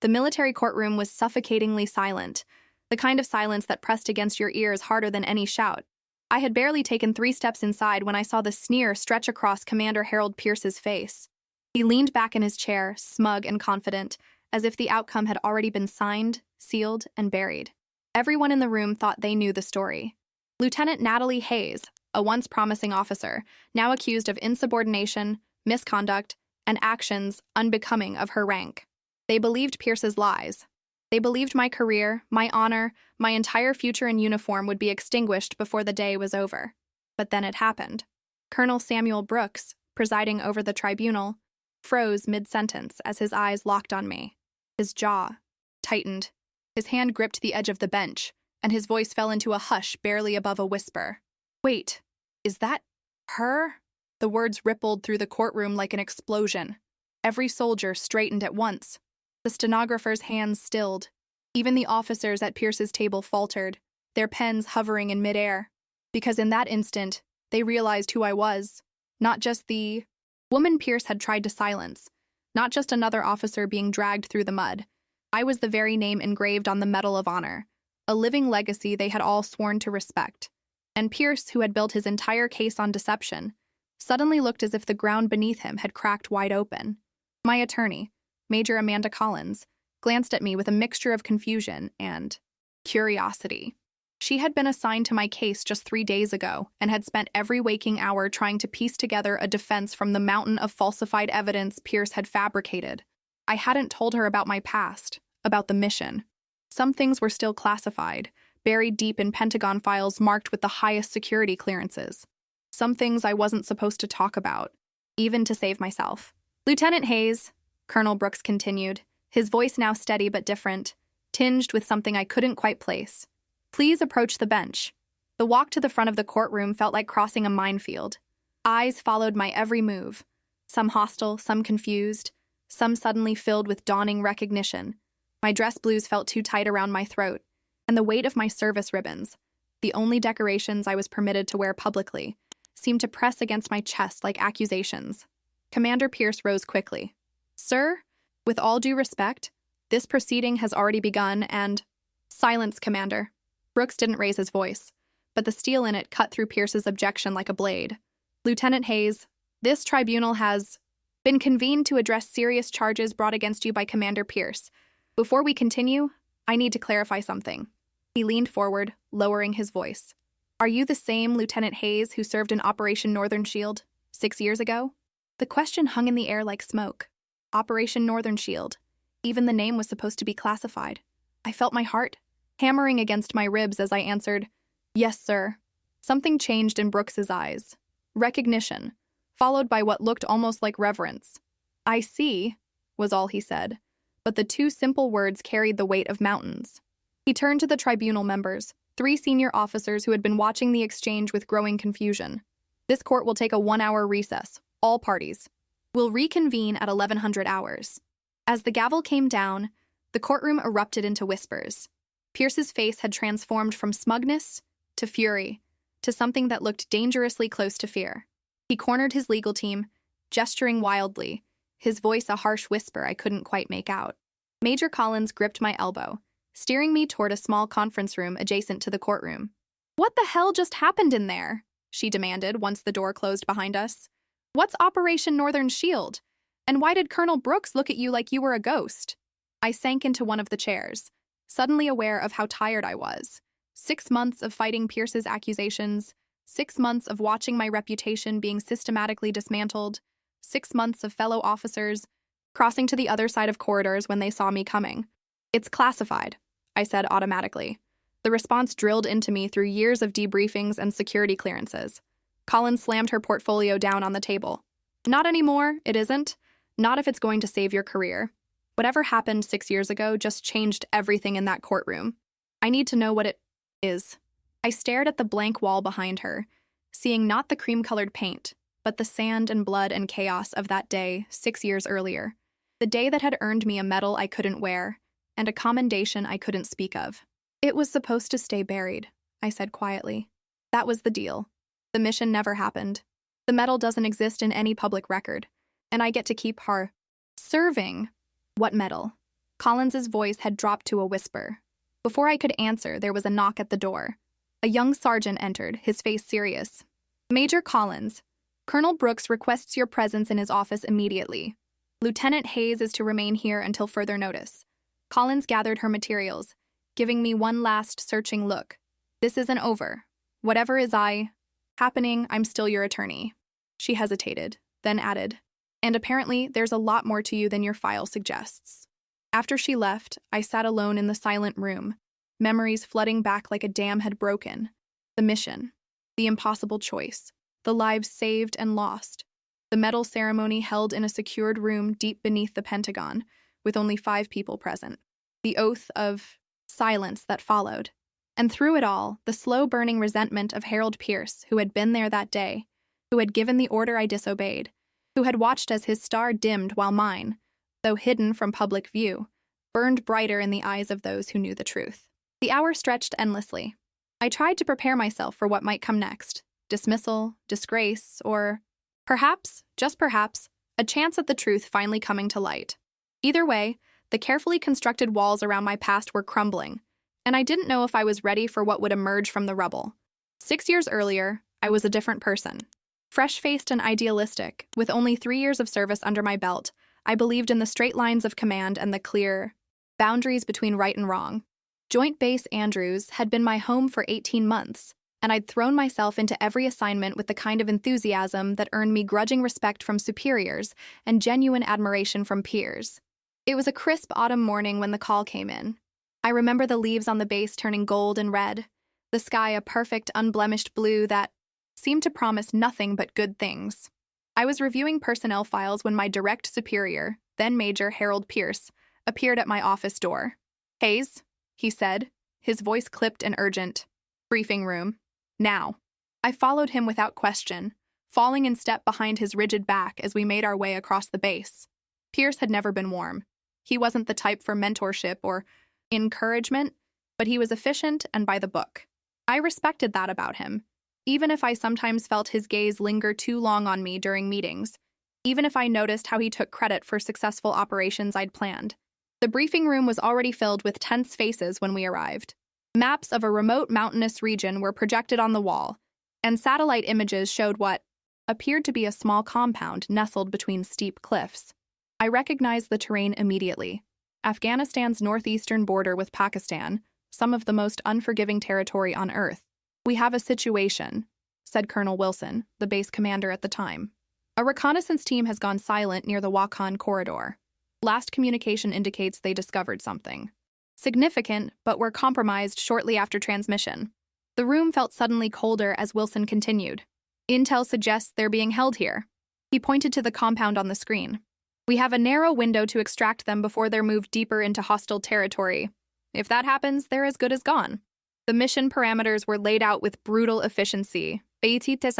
The military courtroom was suffocatingly silent, the kind of silence that pressed against your ears harder than any shout. I had barely taken 3 steps inside when I saw the sneer stretch across Commander Harold Pierce's face. He leaned back in his chair, smug and confident, as if the outcome had already been signed, sealed, and buried. Everyone in the room thought they knew the story. Lieutenant Natalie Hayes, a once promising officer, now accused of insubordination, misconduct, and actions unbecoming of her rank. They believed Pierce's lies. They believed my career, my honor, my entire future in uniform would be extinguished before the day was over. But then it happened. Colonel Samuel Brooks, presiding over the tribunal, froze mid-sentence as his eyes locked on me. His jaw tightened. His hand gripped the edge of the bench, and his voice fell into a hush barely above a whisper. "Wait, is that her?" The words rippled through the courtroom like an explosion. Every soldier straightened at once. The stenographer's hands stilled. Even the officers at Pierce's table faltered, their pens hovering in midair. Because in that instant, they realized who I was. Not just the woman Pierce had tried to silence. Not just another officer being dragged through the mud. I was the very name engraved on the Medal of Honor, a living legacy they had all sworn to respect. And Pierce, who had built his entire case on deception, suddenly looked as if the ground beneath him had cracked wide open. My attorney, Major Amanda Collins, glanced at me with a mixture of confusion and curiosity. She had been assigned to my case just 3 days ago and had spent every waking hour trying to piece together a defense from the mountain of falsified evidence Pierce had fabricated. I hadn't told her about my past, about the mission. Some things were still classified, buried deep in Pentagon files marked with the highest security clearances. Some things I wasn't supposed to talk about, even to save myself. "Lieutenant Hayes," Colonel Brooks continued, his voice now steady but different, tinged with something I couldn't quite place. "Please approach the bench." The walk to the front of the courtroom felt like crossing a minefield. Eyes followed my every move, some hostile, some confused, some suddenly filled with dawning recognition. My dress blues felt too tight around my throat, and the weight of my service ribbons, the only decorations I was permitted to wear publicly, seemed to press against my chest like accusations. Commander Pierce rose quickly. "Sir, with all due respect, this proceeding has already begun and—" "Silence, Commander." Brooks didn't raise his voice, but the steel in it cut through Pierce's objection like a blade. "Lieutenant Hayes, this tribunal has been convened to address serious charges brought against you by Commander Pierce. Before we continue, I need to clarify something." He leaned forward, lowering his voice. "Are you the same Lieutenant Hayes who served in Operation Northern Shield 6 years ago?" The question hung in the air like smoke. Operation Northern Shield. Even the name was supposed to be classified. I felt my heart hammering against my ribs as I answered, "Yes, sir." Something changed in Brooks's eyes. Recognition, followed by what looked almost like reverence. "I see," was all he said, but the 2 simple words carried the weight of mountains. He turned to the tribunal members, 3 senior officers who had been watching the exchange with growing confusion. "This court will take a 1-hour recess, all parties. We'll reconvene at 1100 hours. As the gavel came down, the courtroom erupted into whispers. Pierce's face had transformed from smugness to fury, to something that looked dangerously close to fear. He cornered his legal team, gesturing wildly, his voice a harsh whisper I couldn't quite make out. Major Collins gripped my elbow, steering me toward a small conference room adjacent to the courtroom. "What the hell just happened in there?" she demanded once the door closed behind us. "What's Operation Northern Shield? And why did Colonel Brooks look at you like you were a ghost?" I sank into one of the chairs, suddenly aware of how tired I was. 6 months of fighting Pierce's accusations, 6 months of watching my reputation being systematically dismantled, 6 months of fellow officers crossing to the other side of corridors when they saw me coming. "It's classified," I said automatically. The response drilled into me through years of debriefings and security clearances. Collins slammed her portfolio down on the table. "Not anymore, it isn't. Not if it's going to save your career. Whatever happened 6 years ago just changed everything in that courtroom. I need to know what it is." I stared at the blank wall behind her, seeing not the cream-colored paint, but the sand and blood and chaos of that day 6 years earlier. The day that had earned me a medal I couldn't wear, and a commendation I couldn't speak of. "It was supposed to stay buried," I said quietly. "That was the deal. The mission never happened. The medal doesn't exist in any public record, and I get to keep her serving." "What medal?" Collins's voice had dropped to a whisper. Before I could answer, there was a knock at the door. A young sergeant entered, his face serious. Major Collins, Colonel Brooks requests your presence in his office immediately. Lieutenant Hayes is to remain here until further notice. Collins gathered her materials, giving me one last searching look. This isn't over. Whatever is happening, I'm still your attorney. She hesitated, then added, and apparently there's a lot more to you than your file suggests. After she left, I sat alone in the silent room, memories flooding back like a dam had broken. The mission, the impossible choice, the lives saved and lost, the medal ceremony held in a secured room deep beneath the Pentagon, with only 5 people present, the oath of silence that followed, and through it all, the slow-burning resentment of Harold Pierce, who had been there that day, who had given the order I disobeyed, who had watched as his star dimmed while mine, though hidden from public view, burned brighter in the eyes of those who knew the truth. The hour stretched endlessly. I tried to prepare myself for what might come next. Dismissal, disgrace, or perhaps, just perhaps, a chance at the truth finally coming to light. Either way, the carefully constructed walls around my past were crumbling, and I didn't know if I was ready for what would emerge from the rubble. 6 years earlier, I was a different person. Fresh-faced and idealistic, with only 3 years of service under my belt, I believed in the straight lines of command and the clear boundaries between right and wrong. Joint Base Andrews had been my home for 18 months, and I'd thrown myself into every assignment with the kind of enthusiasm that earned me grudging respect from superiors and genuine admiration from peers. It was a crisp autumn morning when the call came in. I remember the leaves on the base turning gold and red, the sky a perfect, unblemished blue that seemed to promise nothing but good things. I was reviewing personnel files when my direct superior, then Major Harold Pierce, appeared at my office door. "Hayes," he said, his voice clipped and urgent. "Briefing room. Now." I followed him without question, falling in step behind his rigid back as we made our way across the base. Pierce had never been warm. He wasn't the type for mentorship or encouragement, but he was efficient and by the book. I respected that about him, even if I sometimes felt his gaze linger too long on me during meetings, even if I noticed how he took credit for successful operations I'd planned. The briefing room was already filled with tense faces when we arrived. Maps of a remote mountainous region were projected on the wall, and satellite images showed what appeared to be a small compound nestled between steep cliffs. I recognized the terrain immediately. Afghanistan's northeastern border with Pakistan, some of the most unforgiving territory on Earth. "We have a situation," said Colonel Wilson, the base commander at the time. "A reconnaissance team has gone silent near the Wakhan corridor. Last communication indicates they discovered something significant, but were compromised shortly after transmission." The room felt suddenly colder as Wilson continued. "Intel suggests they're being held here." He pointed to the compound on the screen. "We have a narrow window to extract them before they're moved deeper into hostile territory. If that happens, they're as good as gone." The mission parameters were laid out with brutal efficiency. Fictitious.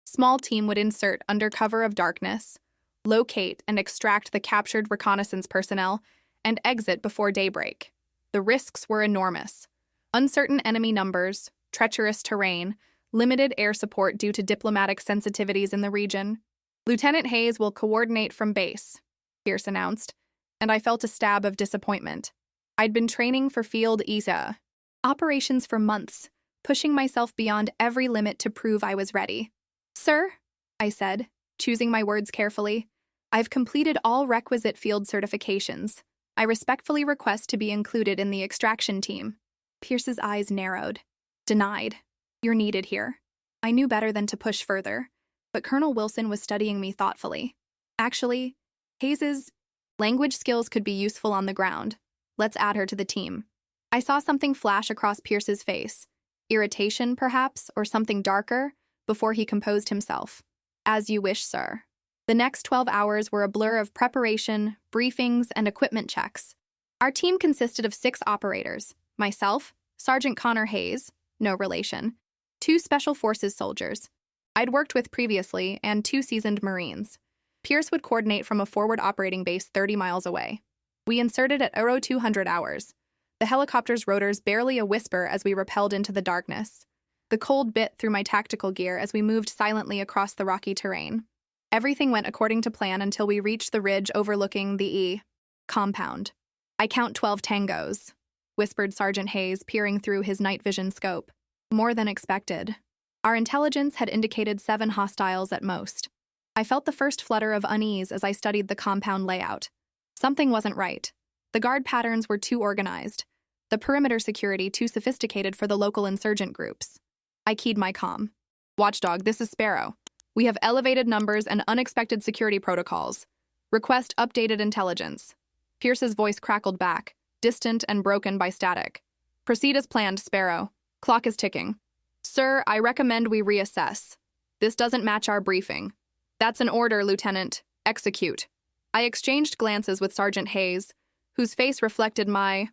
Small team would insert under cover of darkness, locate and extract the captured reconnaissance personnel, and exit before daybreak. The risks were enormous. Uncertain enemy numbers, treacherous terrain, limited air support due to diplomatic sensitivities in the region. "Lieutenant Hayes will coordinate from base," Pierce announced, and I felt a stab of disappointment. I'd been training for Field ESA operations for months, pushing myself beyond every limit to prove I was ready. "Sir," I said, choosing my words carefully, "I've completed all requisite field certifications. I respectfully request to be included in the extraction team." Pierce's eyes narrowed. "Denied. You're needed here." I knew better than to push further, but Colonel Wilson was studying me thoughtfully. "Actually, Hayes's language skills could be useful on the ground. Let's add her to the team." I saw something flash across Pierce's face. Irritation, perhaps, or something darker, before he composed himself. "As you wish, sir." The next 12 hours were a blur of preparation, briefings, and equipment checks. Our team consisted of 6 operators: myself, Sergeant Connor Hayes, no relation, 2 Special Forces soldiers I'd worked with previously, and 2 seasoned Marines. Pierce would coordinate from a forward operating base 30 miles away. We inserted at 0200 hours. The helicopter's rotors barely a whisper as we rappelled into the darkness. The cold bit through my tactical gear as we moved silently across the rocky terrain. Everything went according to plan until we reached the ridge overlooking the compound. I count 12 tangos, whispered Sergeant Hayes, peering through his night vision scope. More than expected. Our intelligence had indicated 7 hostiles at most. I felt the first flutter of unease as I studied the compound layout. Something wasn't right. The guard patterns were too organized. The perimeter security too sophisticated for the local insurgent groups. I keyed my comm. Watchdog, this is Sparrow. We have elevated numbers and unexpected security protocols. Request updated intelligence. Pierce's voice crackled back, distant and broken by static. Proceed as planned, Sparrow. Clock is ticking. Sir, I recommend we reassess. This doesn't match our briefing. That's an order, Lieutenant. Execute. I exchanged glances with Sergeant Hayes, whose face reflected my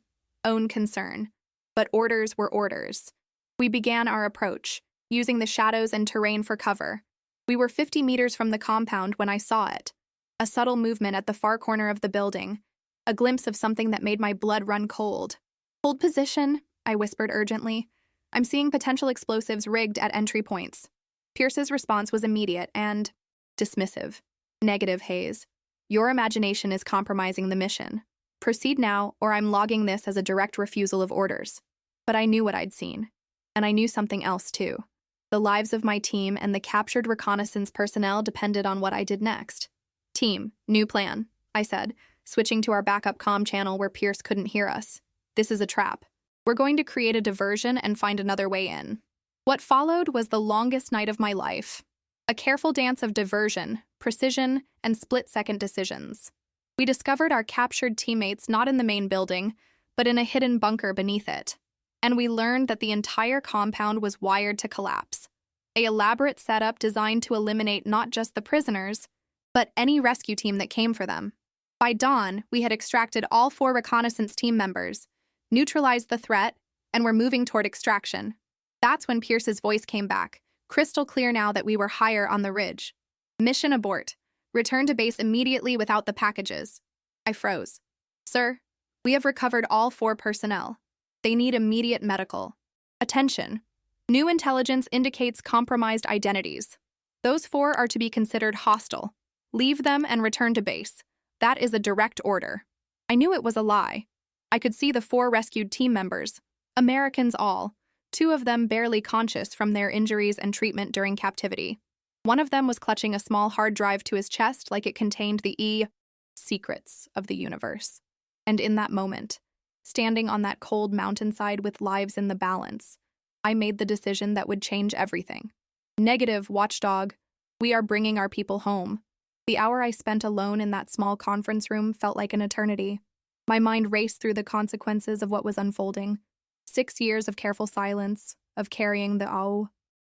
own concern. But orders were orders. We began our approach, using the shadows and terrain for cover. We were 50 meters from the compound when I saw it. A subtle movement at the far corner of the building, a glimpse of something that made my blood run cold. Hold position, I whispered urgently. I'm seeing potential explosives rigged at entry points. Pierce's response was immediate and dismissive. Negative, Hayes. Your imagination is compromising the mission. Proceed now, or I'm logging this as a direct refusal of orders. But I knew what I'd seen. And I knew something else, too. The lives of my team and the captured reconnaissance personnel depended on what I did next. Team, new plan, I said, switching to our backup comm channel where Pierce couldn't hear us. This is a trap. We're going to create a diversion and find another way in. What followed was the longest night of my life. A careful dance of diversion, precision, and split-second decisions. We discovered our captured teammates not in the main building, but in a hidden bunker beneath it. And we learned that the entire compound was wired to collapse. An elaborate setup designed to eliminate not just the prisoners, but any rescue team that came for them. By dawn, we had extracted all 4 reconnaissance team members, neutralized the threat, and were moving toward extraction. That's when Pierce's voice came back, crystal clear now that we were higher on the ridge. Mission abort. Return to base immediately without the packages. I froze. Sir, we have recovered all 4 personnel. They need immediate medical attention. New intelligence indicates compromised identities. Those 4 are to be considered hostile. Leave them and return to base. That is a direct order. I knew it was a lie. I could see the 4 rescued team members, Americans all, 2 of them barely conscious from their injuries and treatment during captivity. One of them was clutching a small hard drive to his chest like it contained the secrets of the universe. And in that moment, standing on that cold mountainside with lives in the balance, I made the decision that would change everything. Negative, watchdog. We are bringing our people home. The hour I spent alone in that small conference room felt like an eternity. My mind raced through the consequences of what was unfolding. 6 years of careful silence, of carrying the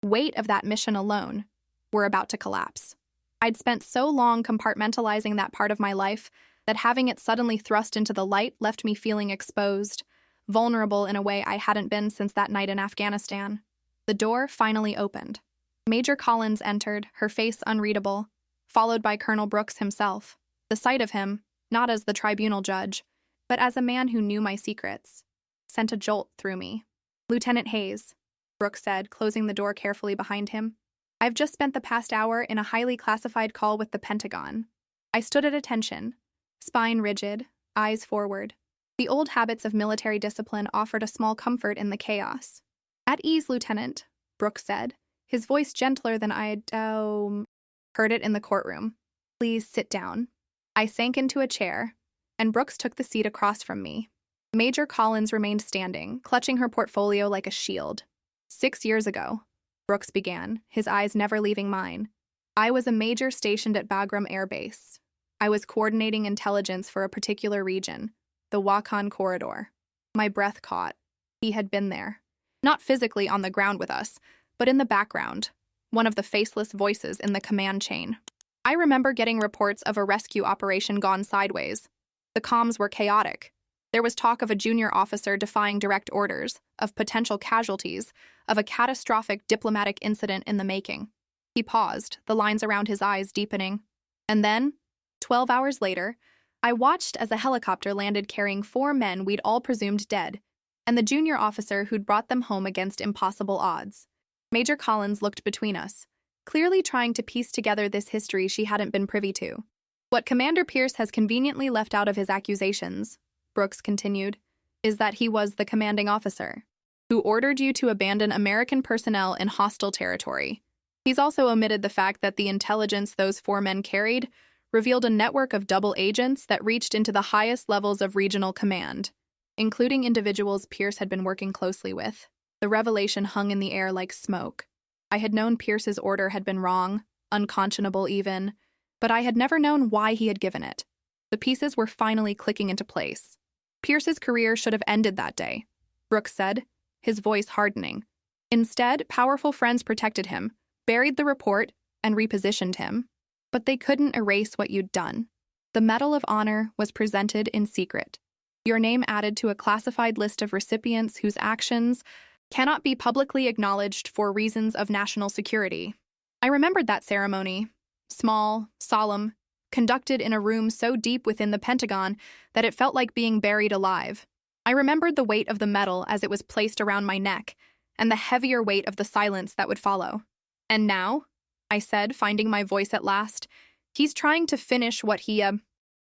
weight of that mission alone, were about to collapse. I'd spent so long compartmentalizing that part of my life that having it suddenly thrust into the light left me feeling exposed, vulnerable in a way I hadn't been since that night in Afghanistan. The door finally opened. Major Collins entered, her face unreadable, followed by Colonel Brooks himself. The sight of him, not as the tribunal judge, but as a man who knew my secrets, sent a jolt through me. Lieutenant Hayes, Brooks said, closing the door carefully behind him. I've just spent the past hour in a highly classified call with the Pentagon. I stood at attention, spine rigid, eyes forward. The old habits of military discipline offered a small comfort in the chaos. At ease, Lieutenant, Brooks said, his voice gentler than I had heard it in the courtroom. Please sit down. I sank into a chair, and Brooks took the seat across from me. Major Collins remained standing, clutching her portfolio like a shield. 6 years ago, Brooks began, his eyes never leaving mine. I was a major stationed at Bagram Air Base. I was coordinating intelligence for a particular region, the Wakhan Corridor. My breath caught. He had been there. Not physically on the ground with us, but in the background, one of the faceless voices in the command chain. I remember getting reports of a rescue operation gone sideways. The comms were chaotic. There was talk of a junior officer defying direct orders, of potential casualties, of a catastrophic diplomatic incident in the making. He paused, the lines around his eyes deepening. And then, 12 hours later, I watched as a helicopter landed carrying 4 men we'd all presumed dead, and the junior officer who'd brought them home against impossible odds. Major Collins looked between us, clearly trying to piece together this history she hadn't been privy to. What Commander Pierce has conveniently left out of his accusations, Brooks continued, is that he was the commanding officer who ordered you to abandon American personnel in hostile territory. He's also omitted the fact that the intelligence those 4 men carried revealed a network of double agents that reached into the highest levels of regional command, including individuals Pierce had been working closely with. The revelation hung in the air like smoke. I had known Pierce's order had been wrong, unconscionable even, but I had never known why he had given it. The pieces were finally clicking into place. Pierce's career should have ended that day, Brooks said, his voice hardening. Instead, powerful friends protected him, buried the report, and repositioned him. But they couldn't erase what you'd done. The Medal of Honor was presented in secret. Your name added to a classified list of recipients whose actions cannot be publicly acknowledged for reasons of national security. I remembered that ceremony, small, solemn, conducted in a room so deep within the Pentagon that it felt like being buried alive. I remembered the weight of the medal as it was placed around my neck, and the heavier weight of the silence that would follow. And now, I said, finding my voice at last, he's trying to finish what he,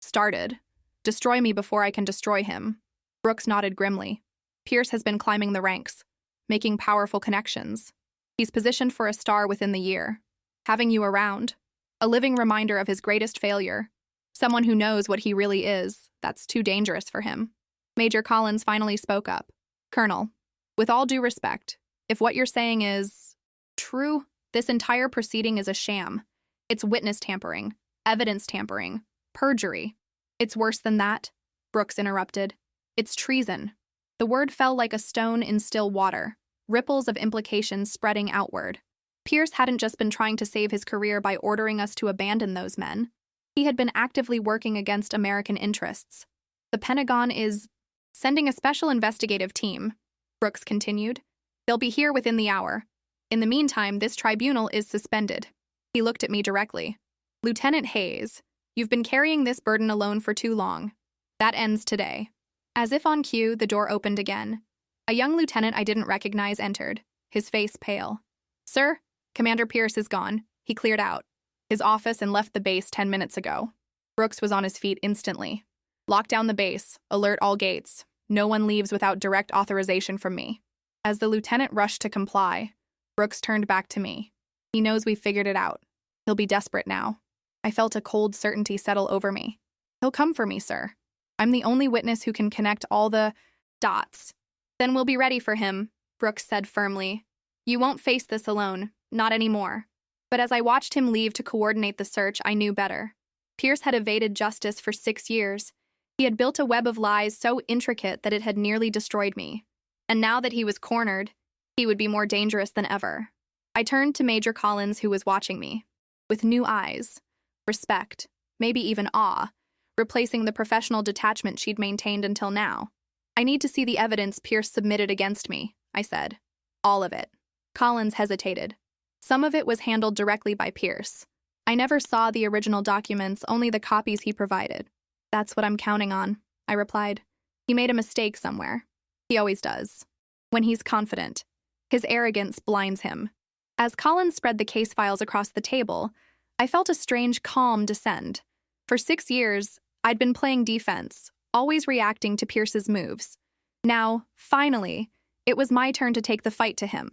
started. Destroy me before I can destroy him. Brooks nodded grimly. Pierce has been climbing the ranks, making powerful connections. He's positioned for a star within the year. Having you around, a living reminder of his greatest failure. Someone who knows what he really is, that's too dangerous for him. Major Collins finally spoke up. Colonel, with all due respect, if what you're saying is true, this entire proceeding is a sham. It's witness tampering, evidence tampering, perjury. It's worse than that, Brooks interrupted. It's treason. The word fell like a stone in still water, ripples of implications spreading outward. Pierce hadn't just been trying to save his career by ordering us to abandon those men. He had been actively working against American interests. The Pentagon is sending a special investigative team, Brooks continued. They'll be here within the hour. In the meantime, this tribunal is suspended. He looked at me directly. Lieutenant Hayes, you've been carrying this burden alone for too long. That ends today. As if on cue, the door opened again. A young lieutenant I didn't recognize entered, his face pale. Sir, Commander Pierce is gone. He cleared out his office and left the base 10 minutes ago. Brooks was on his feet instantly. Lock down the base, alert all gates. No one leaves without direct authorization from me. As the lieutenant rushed to comply, Brooks turned back to me. He knows we've figured it out. He'll be desperate now. I felt a cold certainty settle over me. He'll come for me, sir. I'm the only witness who can connect all the dots. Then we'll be ready for him, Brooks said firmly. You won't face this alone, not anymore. But as I watched him leave to coordinate the search, I knew better. Pierce had evaded justice for 6 years. He had built a web of lies so intricate that it had nearly destroyed me. And now that he was cornered, he would be more dangerous than ever. I turned to Major Collins, who was watching me, with new eyes, respect, maybe even awe, replacing the professional detachment she'd maintained until now. I need to see the evidence Pierce submitted against me, I said. All of it. Collins hesitated. Some of it was handled directly by Pierce. I never saw the original documents, only the copies he provided. That's what I'm counting on, I replied. He made a mistake somewhere. He always does. When he's confident, his arrogance blinds him. As Collins spread the case files across the table, I felt a strange calm descend. For 6 years, I'd been playing defense, always reacting to Pierce's moves. Now, finally, it was my turn to take the fight to him.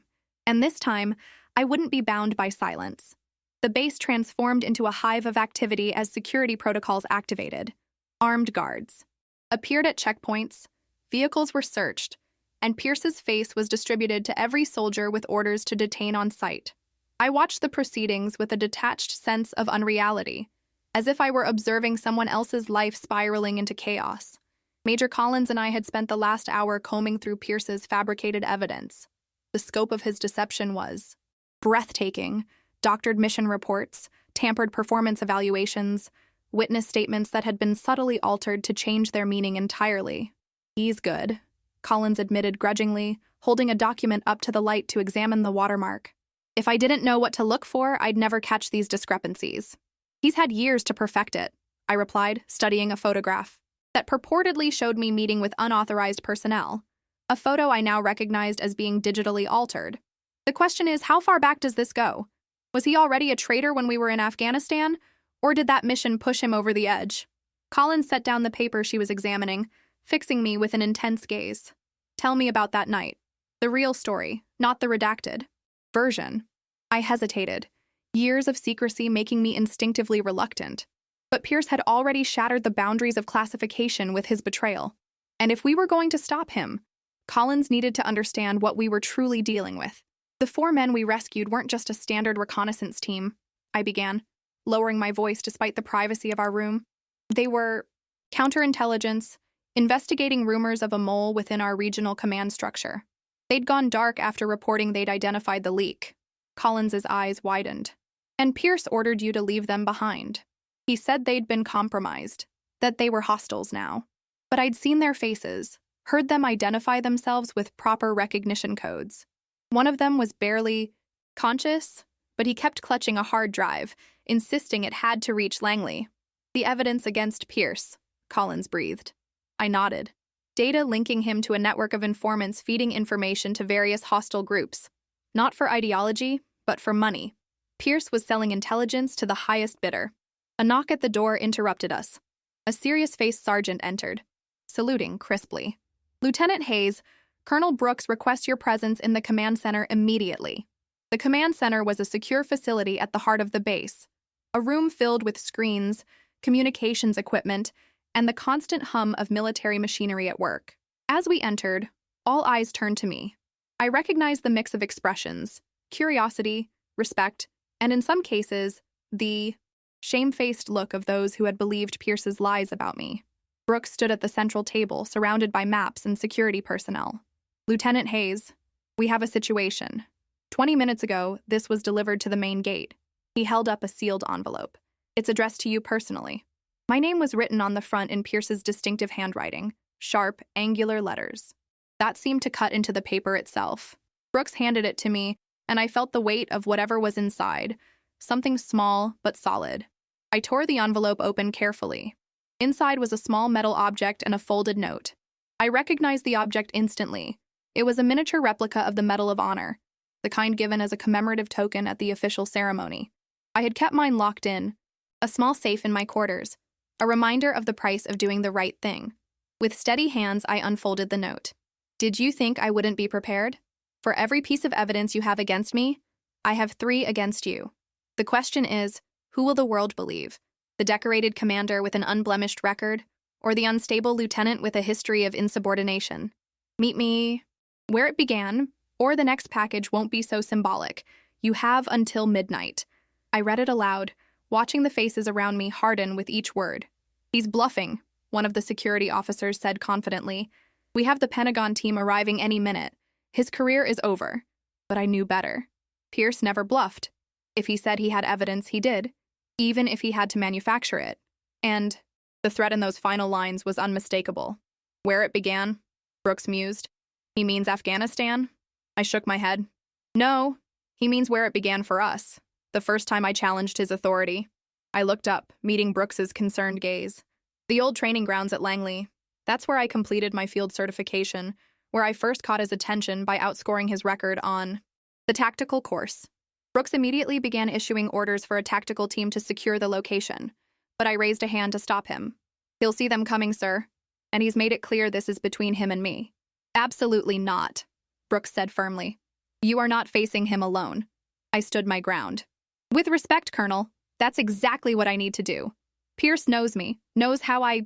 And this time, I wouldn't be bound by silence. The base transformed into a hive of activity as security protocols activated. Armed guards appeared at checkpoints, vehicles were searched, and Pierce's face was distributed to every soldier with orders to detain on sight. I watched the proceedings with a detached sense of unreality, as if I were observing someone else's life spiraling into chaos. Major Collins and I had spent the last hour combing through Pierce's fabricated evidence. The scope of his deception was breathtaking. Doctored mission reports, tampered performance evaluations, witness statements that had been subtly altered to change their meaning entirely. He's good, Collins admitted grudgingly, holding a document up to the light to examine the watermark. If I didn't know what to look for, I'd never catch these discrepancies. He's had years to perfect it, I replied, studying a photograph that purportedly showed me meeting with unauthorized personnel, a photo I now recognized as being digitally altered. The question is, how far back does this go? Was he already a traitor when we were in Afghanistan, or did that mission push him over the edge? Collins set down the paper she was examining, fixing me with an intense gaze. Tell me about that night. The real story, not the redacted version. I hesitated, years of secrecy making me instinctively reluctant. But Pierce had already shattered the boundaries of classification with his betrayal. And if we were going to stop him, Collins needed to understand what we were truly dealing with. The 4 men we rescued weren't just a standard reconnaissance team, I began, lowering my voice despite the privacy of our room. They were counterintelligence, investigating rumors of a mole within our regional command structure. They'd gone dark after reporting they'd identified the leak. Collins's eyes widened. And Pierce ordered you to leave them behind. He said they'd been compromised, that they were hostiles now. But I'd seen their faces, heard them identify themselves with proper recognition codes. One of them was barely conscious, but he kept clutching a hard drive, insisting it had to reach Langley. The evidence against Pierce, Collins breathed. I nodded. Data linking him to a network of informants feeding information to various hostile groups. Not for ideology, but for money. Pierce was selling intelligence to the highest bidder. A knock at the door interrupted us. A serious-faced sergeant entered, saluting crisply. Lieutenant Hayes, Colonel Brooks requests your presence in the command center immediately. The command center was a secure facility at the heart of the base, a room filled with screens, communications equipment, and the constant hum of military machinery at work. As we entered, all eyes turned to me. I recognized the mix of expressions, curiosity, respect, and in some cases, the shamefaced look of those who had believed Pierce's lies about me. Brooks stood at the central table, surrounded by maps and security personnel. Lieutenant Hayes, we have a situation. 20 minutes ago, this was delivered to the main gate. He held up a sealed envelope. It's addressed to you personally. My name was written on the front in Pierce's distinctive handwriting, sharp, angular letters. That seemed to cut into the paper itself. Brooks handed it to me, and I felt the weight of whatever was inside, something small but solid. I tore the envelope open carefully. Inside was a small metal object and a folded note. I recognized the object instantly. It was a miniature replica of the Medal of Honor, the kind given as a commemorative token at the official ceremony. I had kept mine locked in, a small safe in my quarters, a reminder of the price of doing the right thing. With steady hands, I unfolded the note. Did you think I wouldn't be prepared? For every piece of evidence you have against me, I have 3 against you. The question is, who will the world believe? The decorated commander with an unblemished record, or the unstable lieutenant with a history of insubordination? Meet me where it began, or the next package won't be so symbolic. You have until midnight. I read it aloud, watching the faces around me harden with each word. He's bluffing, one of the security officers said confidently. We have the Pentagon team arriving any minute. His career is over. But I knew better. Pierce never bluffed. If he said he had evidence, he did, even if he had to manufacture it. And the threat in those final lines was unmistakable. Where it began? Brooks mused. He means Afghanistan? I shook my head. No, he means where it began for us. The first time I challenged his authority. I looked up, meeting Brooks's concerned gaze. The old training grounds at Langley. That's where I completed my field certification, where I first caught his attention by outscoring his record on the tactical course. Brooks immediately began issuing orders for a tactical team to secure the location, but I raised a hand to stop him. He'll see them coming, sir, and he's made it clear this is between him and me. Absolutely not, Brooks said firmly. You are not facing him alone. I stood my ground. With respect, Colonel, that's exactly what I need to do. Pierce knows me, knows how I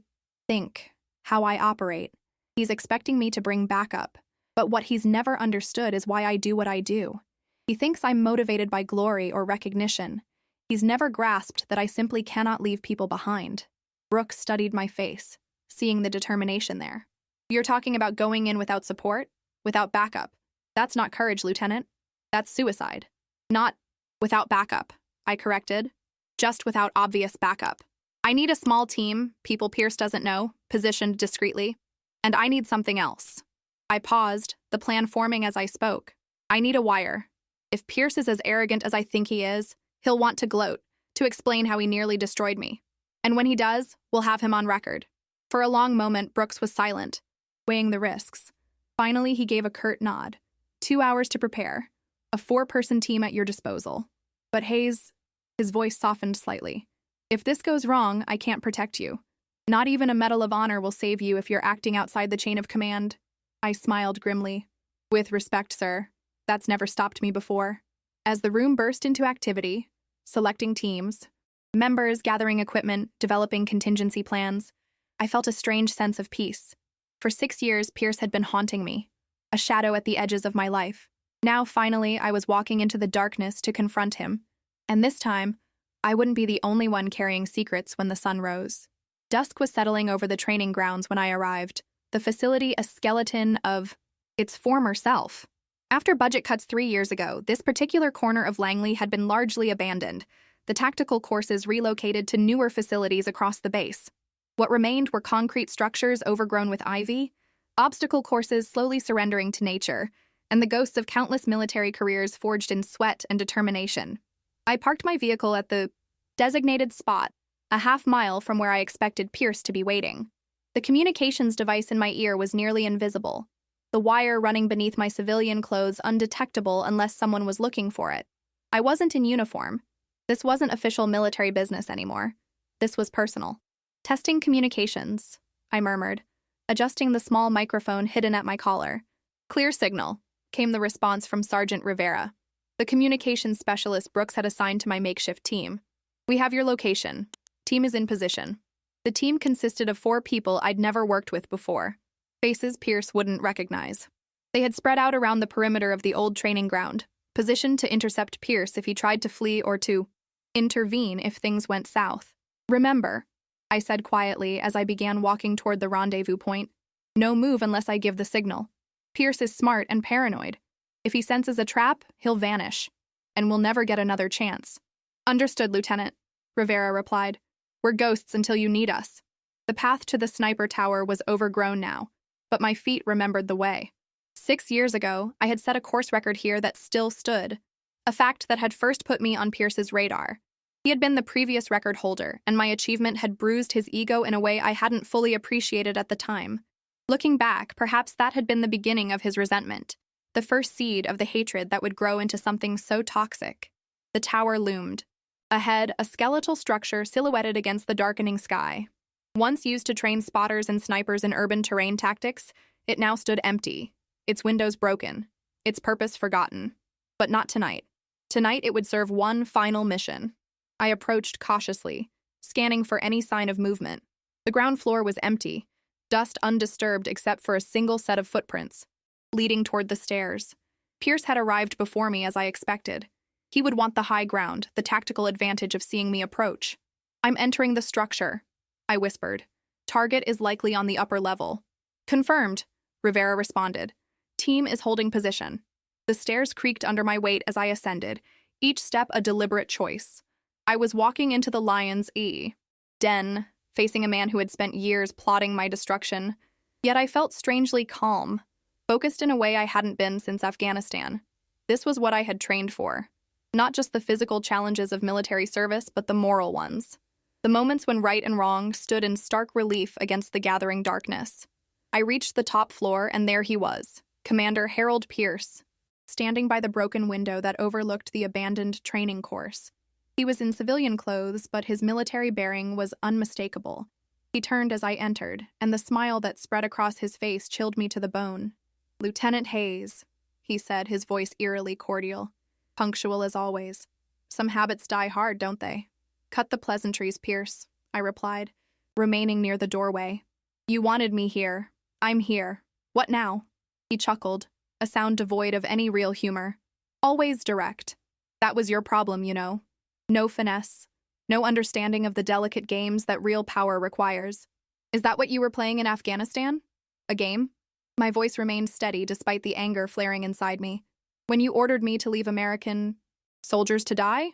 think, how I operate. He's expecting me to bring backup, but what he's never understood is why I do what I do. He thinks I'm motivated by glory or recognition. He's never grasped that I simply cannot leave people behind. Brooks studied my face, seeing the determination there. You're talking about going in without support, without backup. That's not courage, Lieutenant. That's suicide. Not without backup, I corrected. Just without obvious backup. I need a small team, people Pierce doesn't know, positioned discreetly. And I need something else. I paused, the plan forming as I spoke. I need a wire. If Pierce is as arrogant as I think he is, he'll want to gloat, to explain how he nearly destroyed me. And when he does, we'll have him on record. For a long moment, Brooks was silent, weighing the risks. Finally, he gave a curt nod. 2 hours to prepare. A 4-person team at your disposal. But Hayes, his voice softened slightly. If this goes wrong, I can't protect you. Not even a Medal of Honor will save you if you're acting outside the chain of command. I smiled grimly. With respect, sir. That's never stopped me before. As the room burst into activity, selecting teams, members gathering equipment, developing contingency plans, I felt a strange sense of peace. For 6 years, Pierce had been haunting me, a shadow at the edges of my life. Now, finally, I was walking into the darkness to confront him. And this time, I wouldn't be the only one carrying secrets when the sun rose. Dusk was settling over the training grounds when I arrived, the facility a skeleton of its former self. After budget cuts 3 years ago, this particular corner of Langley had been largely abandoned, the tactical courses relocated to newer facilities across the base. What remained were concrete structures overgrown with ivy, obstacle courses slowly surrendering to nature, and the ghosts of countless military careers forged in sweat and determination. I parked my vehicle at the designated spot, a half-mile from where I expected Pierce to be waiting. The communications device in my ear was nearly invisible, the wire running beneath my civilian clothes undetectable unless someone was looking for it. I wasn't in uniform. This wasn't official military business anymore. This was personal. Testing communications, I murmured, adjusting the small microphone hidden at my collar. Clear signal, came the response from Sergeant Rivera, the communications specialist Brooks had assigned to my makeshift team. We have your location. Team is in position. The team consisted of 4 people I'd never worked with before, faces Pierce wouldn't recognize. They had spread out around the perimeter of the old training ground, positioned to intercept Pierce if he tried to flee or to intervene if things went south. Remember, I said quietly as I began walking toward the rendezvous point, no move unless I give the signal. Pierce is smart and paranoid. If he senses a trap, he'll vanish, and we'll never get another chance. Understood, Lieutenant, Rivera replied. We're ghosts until you need us. The path to the sniper tower was overgrown now, but my feet remembered the way. 6 years ago, I had set a course record here that still stood, a fact that had first put me on Pierce's radar. He had been the previous record holder, and my achievement had bruised his ego in a way I hadn't fully appreciated at the time. Looking back, perhaps that had been the beginning of his resentment, the first seed of the hatred that would grow into something so toxic. The tower loomed. Ahead, a skeletal structure silhouetted against the darkening sky. Once used to train spotters and snipers in urban terrain tactics, it now stood empty, its windows broken, its purpose forgotten. But not tonight. Tonight it would serve one final mission. I approached cautiously, scanning for any sign of movement. The ground floor was empty, dust undisturbed except for a single set of footprints, leading toward the stairs. Pierce had arrived before me as I expected. He would want the high ground, the tactical advantage of seeing me approach. I'm entering the structure, I whispered. Target is likely on the upper level. Confirmed, Rivera responded. Team is holding position. The stairs creaked under my weight as I ascended, each step a deliberate choice. I was walking into the lion's den, facing a man who had spent years plotting my destruction. Yet I felt strangely calm, focused in a way I hadn't been since Afghanistan. This was what I had trained for. Not just the physical challenges of military service, but the moral ones. The moments when right and wrong stood in stark relief against the gathering darkness. I reached the top floor, and there he was, Commander Harold Pierce, standing by the broken window that overlooked the abandoned training course. He was in civilian clothes, but his military bearing was unmistakable. He turned as I entered, and the smile that spread across his face chilled me to the bone. Lieutenant Hayes, he said, his voice eerily cordial. Punctual as always. Some habits die hard, don't they? Cut the pleasantries, Pierce, I replied, remaining near the doorway. You wanted me here. I'm here. What now? He chuckled, a sound devoid of any real humor. Always direct. That was your problem, you know. No finesse. No understanding of the delicate games that real power requires. Is that what you were playing in Afghanistan? A game? My voice remained steady despite the anger flaring inside me. When you ordered me to leave American soldiers to die?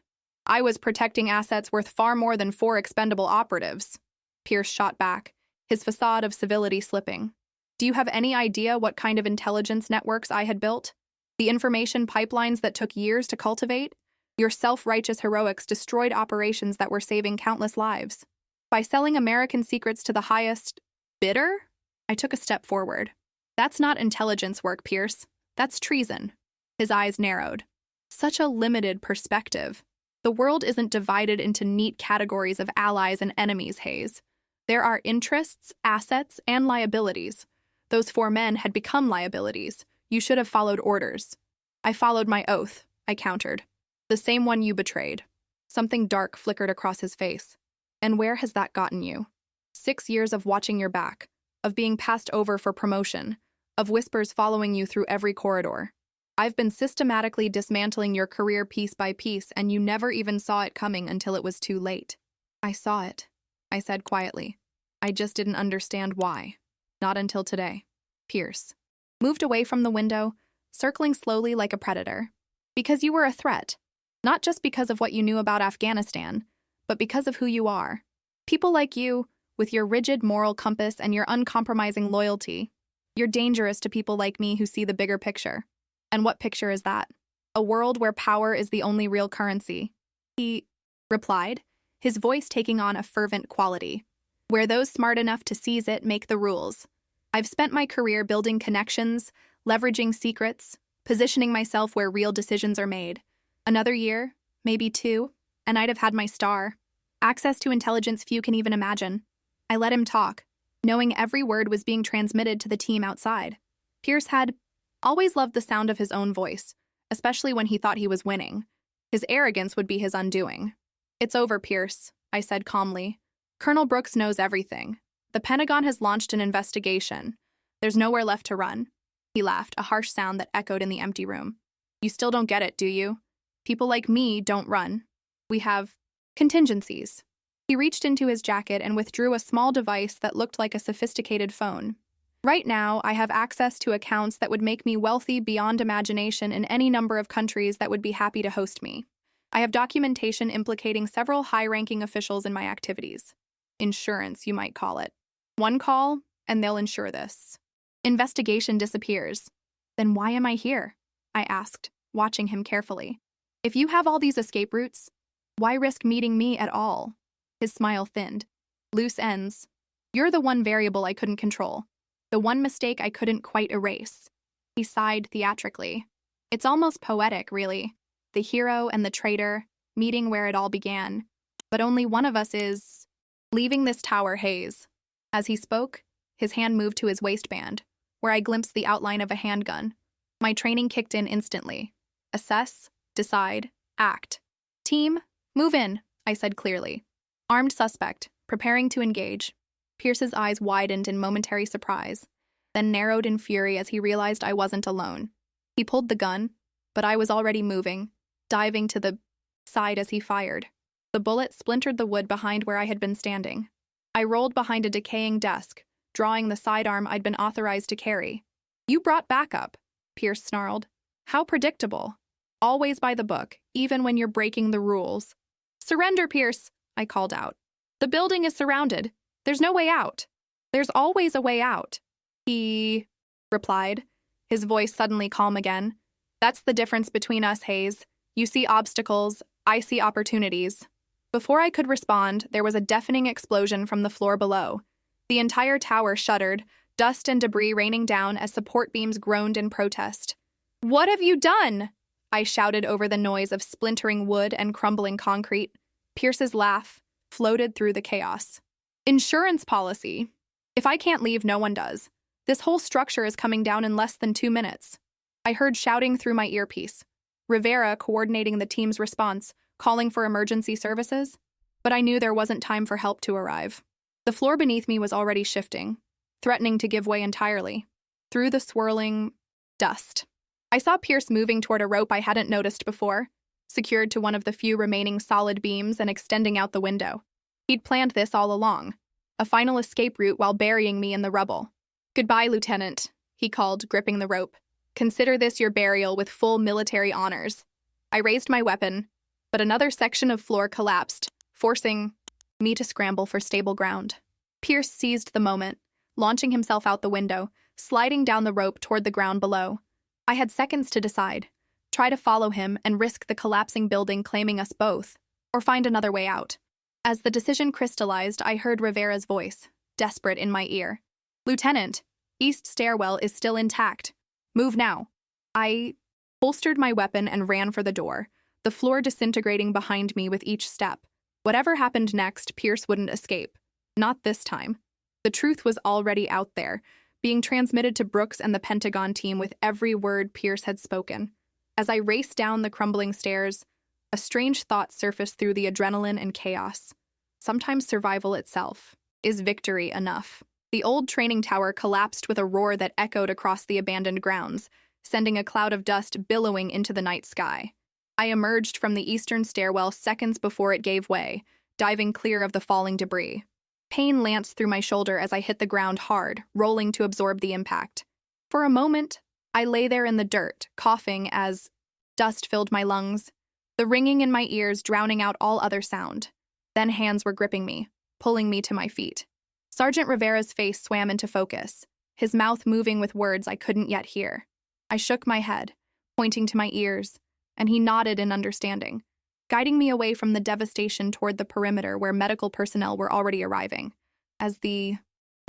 I was protecting assets worth far more than 4 expendable operatives. Pierce shot back, his facade of civility slipping. Do you have any idea what kind of intelligence networks I had built? The information pipelines that took years to cultivate? Your self-righteous heroics destroyed operations that were saving countless lives. By selling American secrets to the highest bidder? I took a step forward. That's not intelligence work, Pierce. That's treason. His eyes narrowed. Such a limited perspective. The world isn't divided into neat categories of allies and enemies, Hayes. There are interests, assets, and liabilities. Those 4 men had become liabilities. You should have followed orders. I followed my oath, I countered. The same one you betrayed. Something dark flickered across his face. And where has that gotten you? 6 years of watching your back, of being passed over for promotion, of whispers following you through every corridor. I've been systematically dismantling your career piece by piece, and you never even saw it coming until it was too late. I saw it, I said quietly. I just didn't understand why. Not until today. Pierce moved away from the window, circling slowly like a predator. Because you were a threat. Not just because of what you knew about Afghanistan, but because of who you are. People like you, with your rigid moral compass and your uncompromising loyalty, you're dangerous to people like me who see the bigger picture. And what picture is that? A world where power is the only real currency. He replied, his voice taking on a fervent quality. Where those smart enough to seize it make the rules. I've spent my career building connections, leveraging secrets, positioning myself where real decisions are made. Another year, maybe 2, and I'd have had my star. Access to intelligence few can even imagine. I let him talk, knowing every word was being transmitted to the team outside. Pierce had always loved the sound of his own voice, especially when he thought he was winning. His arrogance would be his undoing. It's over, Pierce, I said calmly. Colonel Brooks knows everything. The Pentagon has launched an investigation. There's nowhere left to run. He laughed, a harsh sound that echoed in the empty room. You still don't get it, do you? People like me don't run. We have contingencies. He reached into his jacket and withdrew a small device that looked like a sophisticated phone. Right now, I have access to accounts that would make me wealthy beyond imagination in any number of countries that would be happy to host me. I have documentation implicating several high-ranking officials in my activities. Insurance, you might call it. One call, and they'll insure this. Investigation disappears. Then why am I here? I asked, watching him carefully. If you have all these escape routes, why risk meeting me at all? His smile thinned. Loose ends. You're the one variable I couldn't control. The one mistake I couldn't quite erase. He sighed theatrically. It's almost poetic, really. The hero and the traitor, meeting where it all began. But only one of us is leaving this tower haze. As he spoke, his hand moved to his waistband, where I glimpsed the outline of a handgun. My training kicked in instantly. Assess, decide, act. Team, move in, I said clearly. Armed suspect, preparing to engage. Pierce's eyes widened in momentary surprise, then narrowed in fury as he realized I wasn't alone. He pulled the gun, but I was already moving, diving to the side as he fired. The bullet splintered the wood behind where I had been standing. I rolled behind a decaying desk, drawing the sidearm I'd been authorized to carry. You brought backup, Pierce snarled. How predictable. Always by the book, even when you're breaking the rules. Surrender, Pierce, I called out. The building is surrounded. There's no way out. There's always a way out. He replied, his voice suddenly calm again. That's the difference between us, Hayes. You see obstacles, I see opportunities. Before I could respond, there was a deafening explosion from the floor below. The entire tower shuddered, dust and debris raining down as support beams groaned in protest. What have you done? I shouted over the noise of splintering wood and crumbling concrete. Pierce's laugh floated through the chaos. Insurance policy. If I can't leave, no one does. This whole structure is coming down in less than 2 minutes. I heard shouting through my earpiece. Rivera coordinating the team's response, calling for emergency services. But I knew there wasn't time for help to arrive. The floor beneath me was already shifting, threatening to give way entirely. Through the swirling dust, I saw Pierce moving toward a rope I hadn't noticed before, secured to one of the few remaining solid beams and extending out the window. He'd planned this all along, a final escape route while burying me in the rubble. Goodbye, Lieutenant, he called, gripping the rope. Consider this your burial with full military honors. I raised my weapon, but another section of floor collapsed, forcing me to scramble for stable ground. Pierce seized the moment, launching himself out the window, sliding down the rope toward the ground below. I had seconds to decide. Try to follow him and risk the collapsing building claiming us both, or find another way out. As the decision crystallized, I heard Rivera's voice, desperate in my ear. Lieutenant, East stairwell is still intact. Move now. I holstered my weapon and ran for the door, the floor disintegrating behind me with each step. Whatever happened next, Pierce wouldn't escape. Not this time. The truth was already out there, being transmitted to Brooks and the Pentagon team with every word Pierce had spoken. As I raced down the crumbling stairs, a strange thought surfaced through the adrenaline and chaos. Sometimes survival itself is victory enough. The old training tower collapsed with a roar that echoed across the abandoned grounds, sending a cloud of dust billowing into the night sky. I emerged from the eastern stairwell seconds before it gave way, diving clear of the falling debris. Pain lanced through my shoulder as I hit the ground hard, rolling to absorb the impact. For a moment, I lay there in the dirt, coughing as dust filled my lungs, the ringing in my ears drowning out all other sound. Then hands were gripping me, pulling me to my feet. Sergeant Rivera's face swam into focus, his mouth moving with words I couldn't yet hear. I shook my head, pointing to my ears, and he nodded in understanding, guiding me away from the devastation toward the perimeter where medical personnel were already arriving. As the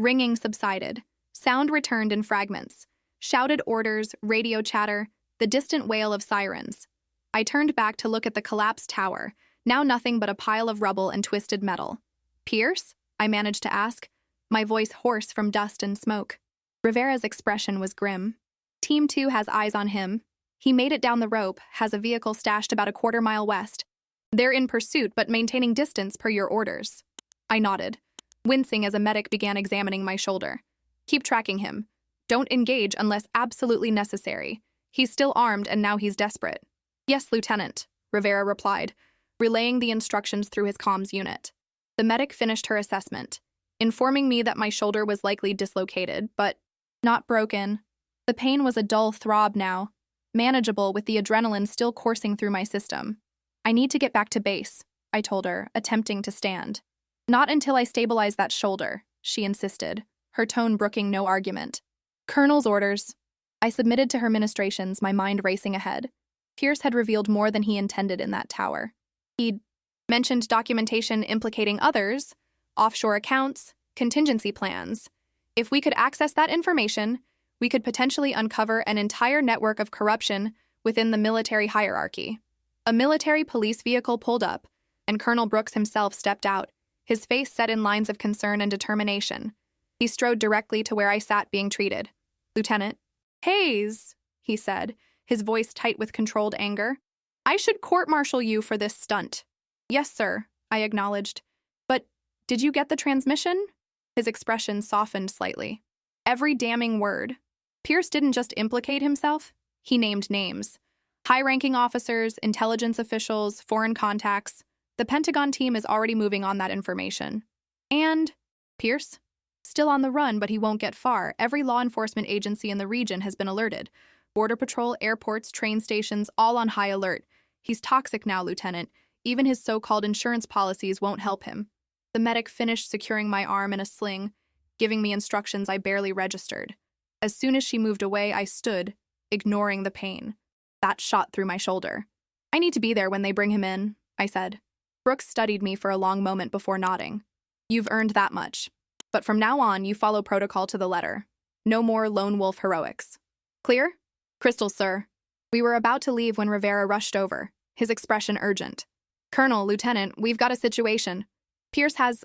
ringing subsided, sound returned in fragments, shouted orders, radio chatter, the distant wail of sirens. I turned back to look at the collapsed tower, now nothing but a pile of rubble and twisted metal. "Pierce?" I managed to ask, my voice hoarse from dust and smoke. Rivera's expression was grim. Team 2 has eyes on him. He made it down the rope, has a vehicle stashed about a quarter-mile west. They're in pursuit but maintaining distance per your orders. I nodded, wincing as a medic began examining my shoulder. "Keep tracking him. Don't engage unless absolutely necessary. He's still armed and now he's desperate." "Yes, Lieutenant," Rivera replied, relaying the instructions through his comms unit. The medic finished her assessment, informing me that my shoulder was likely dislocated, but not broken. The pain was a dull throb now, manageable with the adrenaline still coursing through my system. "I need to get back to base," I told her, attempting to stand. "Not until I stabilize that shoulder," she insisted, her tone brooking no argument. "Colonel's orders." I submitted to her ministrations, my mind racing ahead. Pierce had revealed more than he intended in that tower. He'd mentioned documentation implicating others, offshore accounts, contingency plans. If we could access that information, we could potentially uncover an entire network of corruption within the military hierarchy. A military police vehicle pulled up, and Colonel Brooks himself stepped out, his face set in lines of concern and determination. He strode directly to where I sat being treated. "Lieutenant Hayes," he said, his voice tight with controlled anger. "I should court-martial you for this stunt." "Yes, sir," I acknowledged. "But did you get the transmission?" His expression softened slightly. Every damning word. Pierce didn't just implicate himself, he named names. High-ranking officers, intelligence officials, foreign contacts. The Pentagon team is already moving on that information. And Pierce? Still on the run, but he won't get far. Every law enforcement agency in the region has been alerted. Border Patrol, airports, train stations, all on high alert. He's toxic now, Lieutenant. Even his so-called insurance policies won't help him. The medic finished securing my arm in a sling, giving me instructions I barely registered. As soon as she moved away, I stood, ignoring the pain. That shot through my shoulder. "I need to be there when they bring him in," I said. Brooks studied me for a long moment before nodding. "You've earned that much. But from now on, you follow protocol to the letter. No more lone wolf heroics. Clear?" "Crystal, sir." We were about to leave when Rivera rushed over, his expression urgent. "Colonel, Lieutenant, we've got a situation. Pierce has,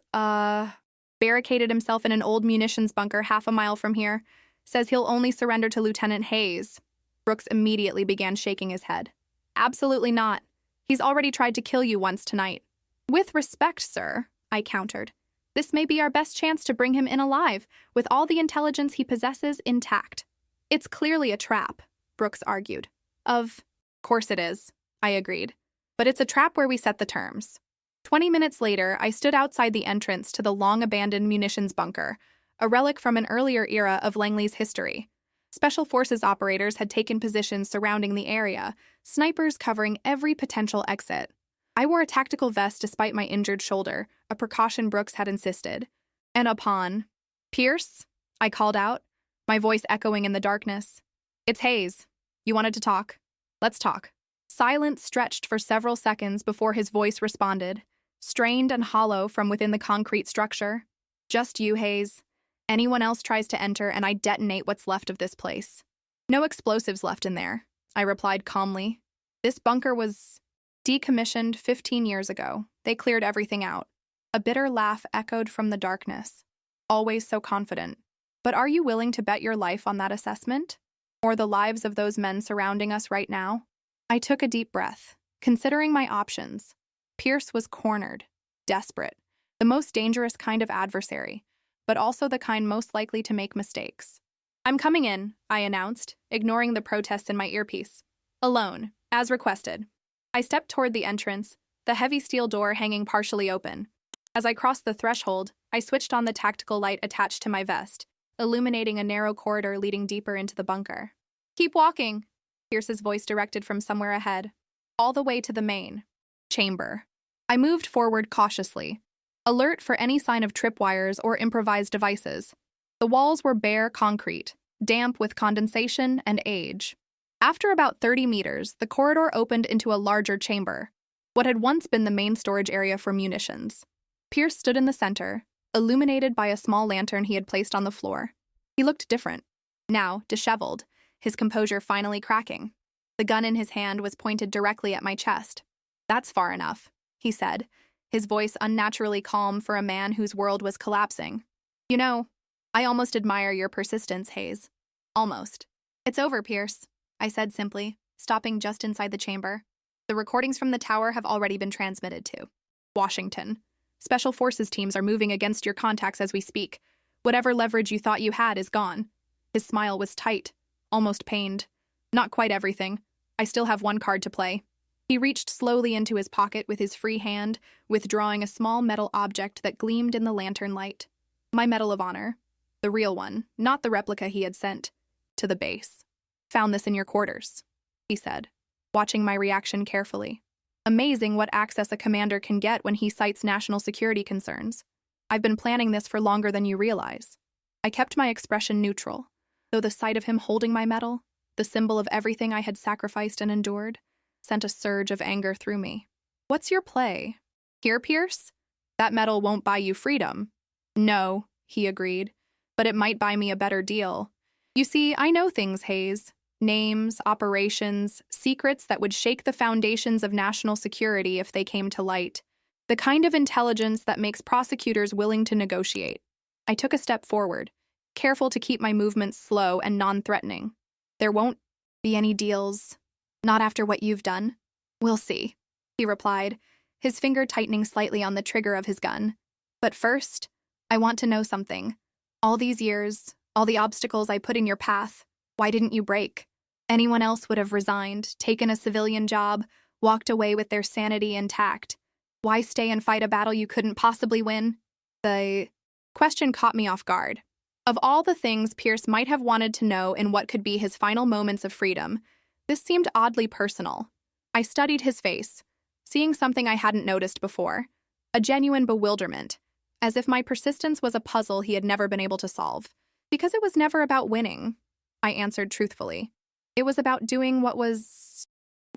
barricaded himself in an old munitions bunker half a mile from here. Says he'll only surrender to Lieutenant Hayes." Brooks immediately began shaking his head. "Absolutely not. He's already tried to kill you once tonight." "With respect, sir," I countered. "This may be our best chance to bring him in alive, with all the intelligence he possesses intact." "It's clearly a trap," Brooks argued. Of course it is," I agreed. "But it's a trap where we set the terms." 20 minutes later, I stood outside the entrance to the long-abandoned munitions bunker, a relic from an earlier era of Langley's history. Special Forces operators had taken positions surrounding the area, snipers covering every potential exit. I wore a tactical vest despite my injured shoulder, a precaution Brooks had insisted. And upon "Pierce?" I called out, my voice echoing in the darkness. "It's Hayes. You wanted to talk? Let's talk." Silence stretched for several seconds before his voice responded, strained and hollow from within the concrete structure. "Just you, Hayes. Anyone else tries to enter and I detonate what's left of this place." "No explosives left in there," I replied calmly. "This bunker was decommissioned 15 years ago. They cleared everything out." A bitter laugh echoed from the darkness. Always so confident. But are you willing to bet your life on that assessment? Or the lives of those men surrounding us right now? I took a deep breath, considering my options. Pierce was cornered, desperate, the most dangerous kind of adversary, but also the kind most likely to make mistakes. I'm coming in, I announced, ignoring the protests in my earpiece. Alone, as requested. I stepped toward the entrance, the heavy steel door hanging partially open. As I crossed the threshold, I switched on the tactical light attached to my vest, illuminating a narrow corridor leading deeper into the bunker. Keep walking, Pierce's voice directed from somewhere ahead, all the way to the main chamber. I moved forward cautiously, alert for any sign of tripwires or improvised devices. The walls were bare concrete, damp with condensation and age. After about 30 meters, the corridor opened into a larger chamber, what had once been the main storage area for munitions. Pierce stood in the center, illuminated by a small lantern he had placed on the floor. He looked different, now disheveled, his composure finally cracking. The gun in his hand was pointed directly at my chest. That's far enough, he said, his voice unnaturally calm for a man whose world was collapsing. You know, I almost admire your persistence, Hayes. Almost. It's over, Pierce, I said simply, stopping just inside the chamber. The recordings from the tower have already been transmitted to Washington. Special forces teams are moving against your contacts as we speak. Whatever leverage you thought you had is gone. His smile was tight, almost pained. Not quite everything. I still have one card to play. He reached slowly into his pocket with his free hand, withdrawing a small metal object that gleamed in the lantern light. My Medal of Honor. The real one, not the replica he had sent to the base. Found this in your quarters, he said, watching my reaction carefully. Amazing what access a commander can get when he cites national security concerns. I've been planning this for longer than you realize. I kept my expression neutral, though the sight of him holding my medal, the symbol of everything I had sacrificed and endured, sent a surge of anger through me. What's your play? Here, Pierce? That medal won't buy you freedom. No, he agreed, but it might buy me a better deal. You see, I know things, Hayes. Names, operations, secrets that would shake the foundations of national security if they came to light. The kind of intelligence that makes prosecutors willing to negotiate. I took a step forward, careful to keep my movements slow and non-threatening. There won't be any deals. Not after what you've done. We'll see, he replied, his finger tightening slightly on the trigger of his gun. But first, I want to know something. All these years, all the obstacles I put in your path, why didn't you break? Anyone else would have resigned, taken a civilian job, walked away with their sanity intact. Why stay and fight a battle you couldn't possibly win? The question caught me off guard. Of all the things Pierce might have wanted to know in what could be his final moments of freedom, this seemed oddly personal. I studied his face, seeing something I hadn't noticed before, a genuine bewilderment, as if my persistence was a puzzle he had never been able to solve. Because it was never about winning, I answered truthfully. It was about doing what was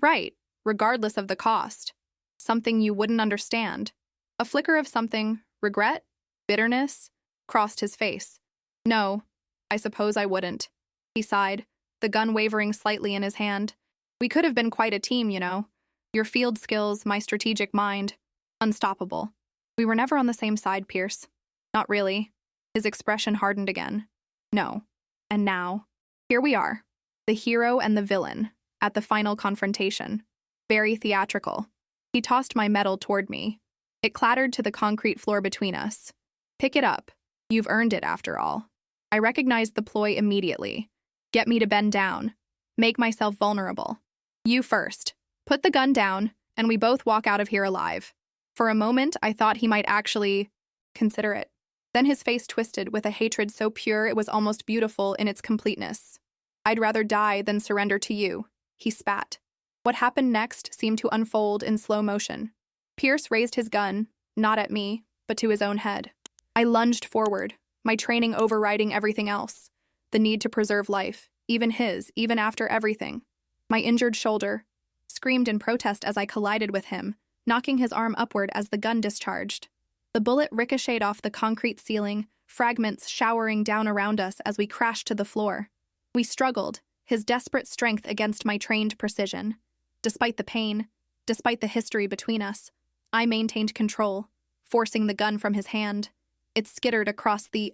right, regardless of the cost. Something you wouldn't understand. A flicker of something, regret, bitterness, crossed his face. No, I suppose I wouldn't. He sighed, the gun wavering slightly in his hand. We could have been quite a team, you know. Your field skills, my strategic mind. Unstoppable. We were never on the same side, Pierce. Not really. His expression hardened again. No. And now, here we are. The hero and the villain, at the final confrontation. Very theatrical. He tossed my medal toward me. It clattered to the concrete floor between us. Pick it up. You've earned it, after all. I recognized the ploy immediately. Get me to bend down. Make myself vulnerable. You first. Put the gun down, and we both walk out of here alive. For a moment, I thought he might actually consider it. Then his face twisted with a hatred so pure it was almost beautiful in its completeness. I'd rather die than surrender to you, he spat. What happened next seemed to unfold in slow motion. Pierce raised his gun, not at me, but to his own head. I lunged forward, my training overriding everything else. The need to preserve life, even his, even after everything. My injured shoulder screamed in protest as I collided with him, knocking his arm upward as the gun discharged. The bullet ricocheted off the concrete ceiling, fragments showering down around us as we crashed to the floor. We struggled, his desperate strength against my trained precision. Despite the pain, despite the history between us, I maintained control, forcing the gun from his hand. It skittered across the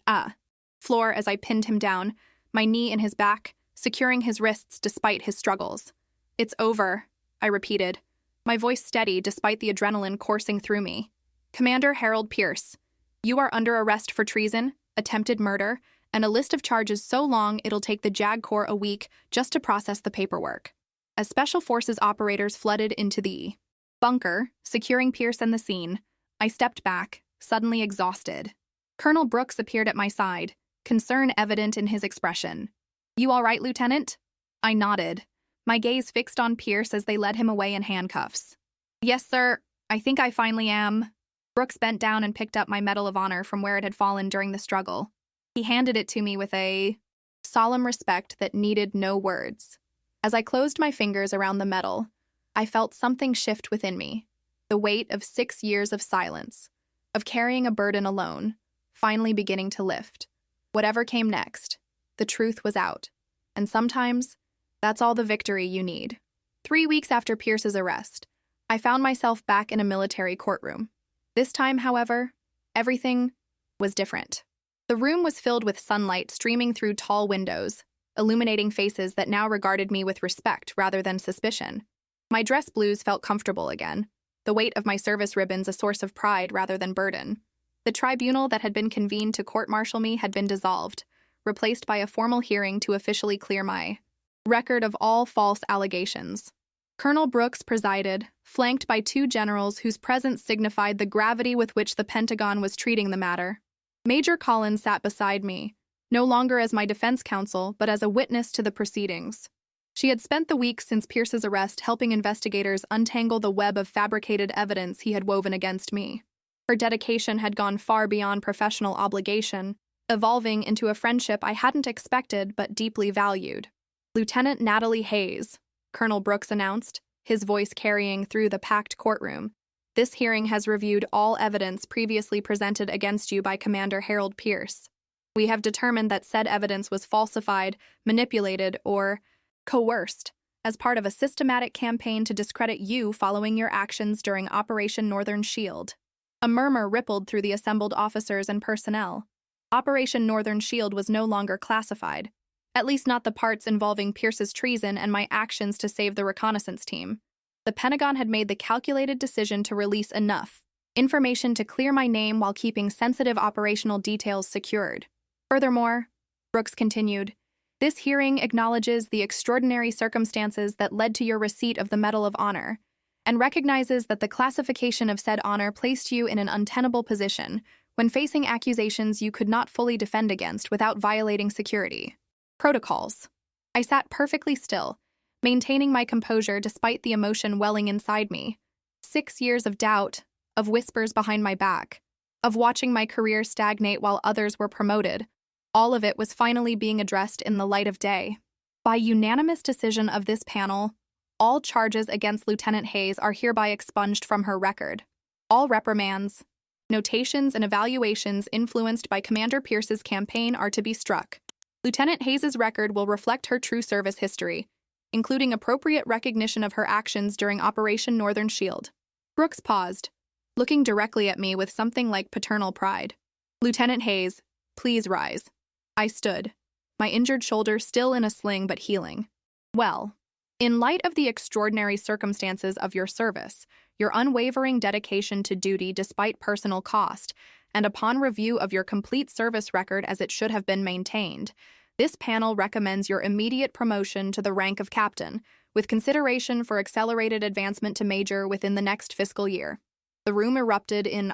floor as I pinned him down, my knee in his back, securing his wrists despite his struggles. "It's over," I repeated, my voice steady despite the adrenaline coursing through me. "Commander Harold Pierce, you are under arrest for treason, attempted murder, and a list of charges so long it'll take the JAG Corps a week just to process the paperwork." As Special Forces operators flooded into the bunker, securing Pierce and the scene, I stepped back, suddenly exhausted. Colonel Brooks appeared at my side, concern evident in his expression. "You all right, Lieutenant?" I nodded, my gaze fixed on Pierce as they led him away in handcuffs. "Yes, sir. I think I finally am." Brooks bent down and picked up my Medal of Honor from where it had fallen during the struggle. He handed it to me with a solemn respect that needed no words. As I closed my fingers around the medal, I felt something shift within me, the weight of 6 years of silence, of carrying a burden alone, finally beginning to lift. Whatever came next, the truth was out. And sometimes, that's all the victory you need. 3 weeks after Pierce's arrest, I found myself back in a military courtroom. This time, however, everything was different. The room was filled with sunlight streaming through tall windows, illuminating faces that now regarded me with respect rather than suspicion. My dress blues felt comfortable again, the weight of my service ribbons a source of pride rather than burden. The tribunal that had been convened to court-martial me had been dissolved, replaced by a formal hearing to officially clear my record of all false allegations. Colonel Brooks presided, flanked by 2 generals whose presence signified the gravity with which the Pentagon was treating the matter. Major Collins sat beside me, no longer as my defense counsel, but as a witness to the proceedings. She had spent the weeks since Pierce's arrest helping investigators untangle the web of fabricated evidence he had woven against me. Her dedication had gone far beyond professional obligation, evolving into a friendship I hadn't expected but deeply valued. "Lieutenant Natalie Hayes," Colonel Brooks announced, his voice carrying through the packed courtroom. "This hearing has reviewed all evidence previously presented against you by Commander Harold Pierce. We have determined that said evidence was falsified, manipulated, or coerced as part of a systematic campaign to discredit you following your actions during Operation Northern Shield." A murmur rippled through the assembled officers and personnel. Operation Northern Shield was no longer classified, at least not the parts involving Pierce's treason and my actions to save the reconnaissance team. The Pentagon had made the calculated decision to release enough information to clear my name while keeping sensitive operational details secured. Furthermore, Brooks continued, "This hearing acknowledges the extraordinary circumstances that led to your receipt of the Medal of Honor, and recognizes that the classification of said honor placed you in an untenable position when facing accusations you could not fully defend against without violating security protocols." I sat perfectly still, maintaining my composure despite the emotion welling inside me. 6 years of doubt, of whispers behind my back, of watching my career stagnate while others were promoted. All of it was finally being addressed in the light of day. By unanimous decision of this panel, all charges against Lieutenant Hayes are hereby expunged from her record. All reprimands, notations, and evaluations influenced by Commander Pierce's campaign are to be struck. Lieutenant Hayes's record will reflect her true service history, including appropriate recognition of her actions during Operation Northern Shield. Brooks paused, looking directly at me with something like paternal pride. "Lieutenant Hayes, please rise." I stood, my injured shoulder still in a sling but healing. "Well, in light of the extraordinary circumstances of your service, your unwavering dedication to duty despite personal cost, and upon review of your complete service record as it should have been maintained, this panel recommends your immediate promotion to the rank of captain, with consideration for accelerated advancement to major within the next fiscal year." The room erupted in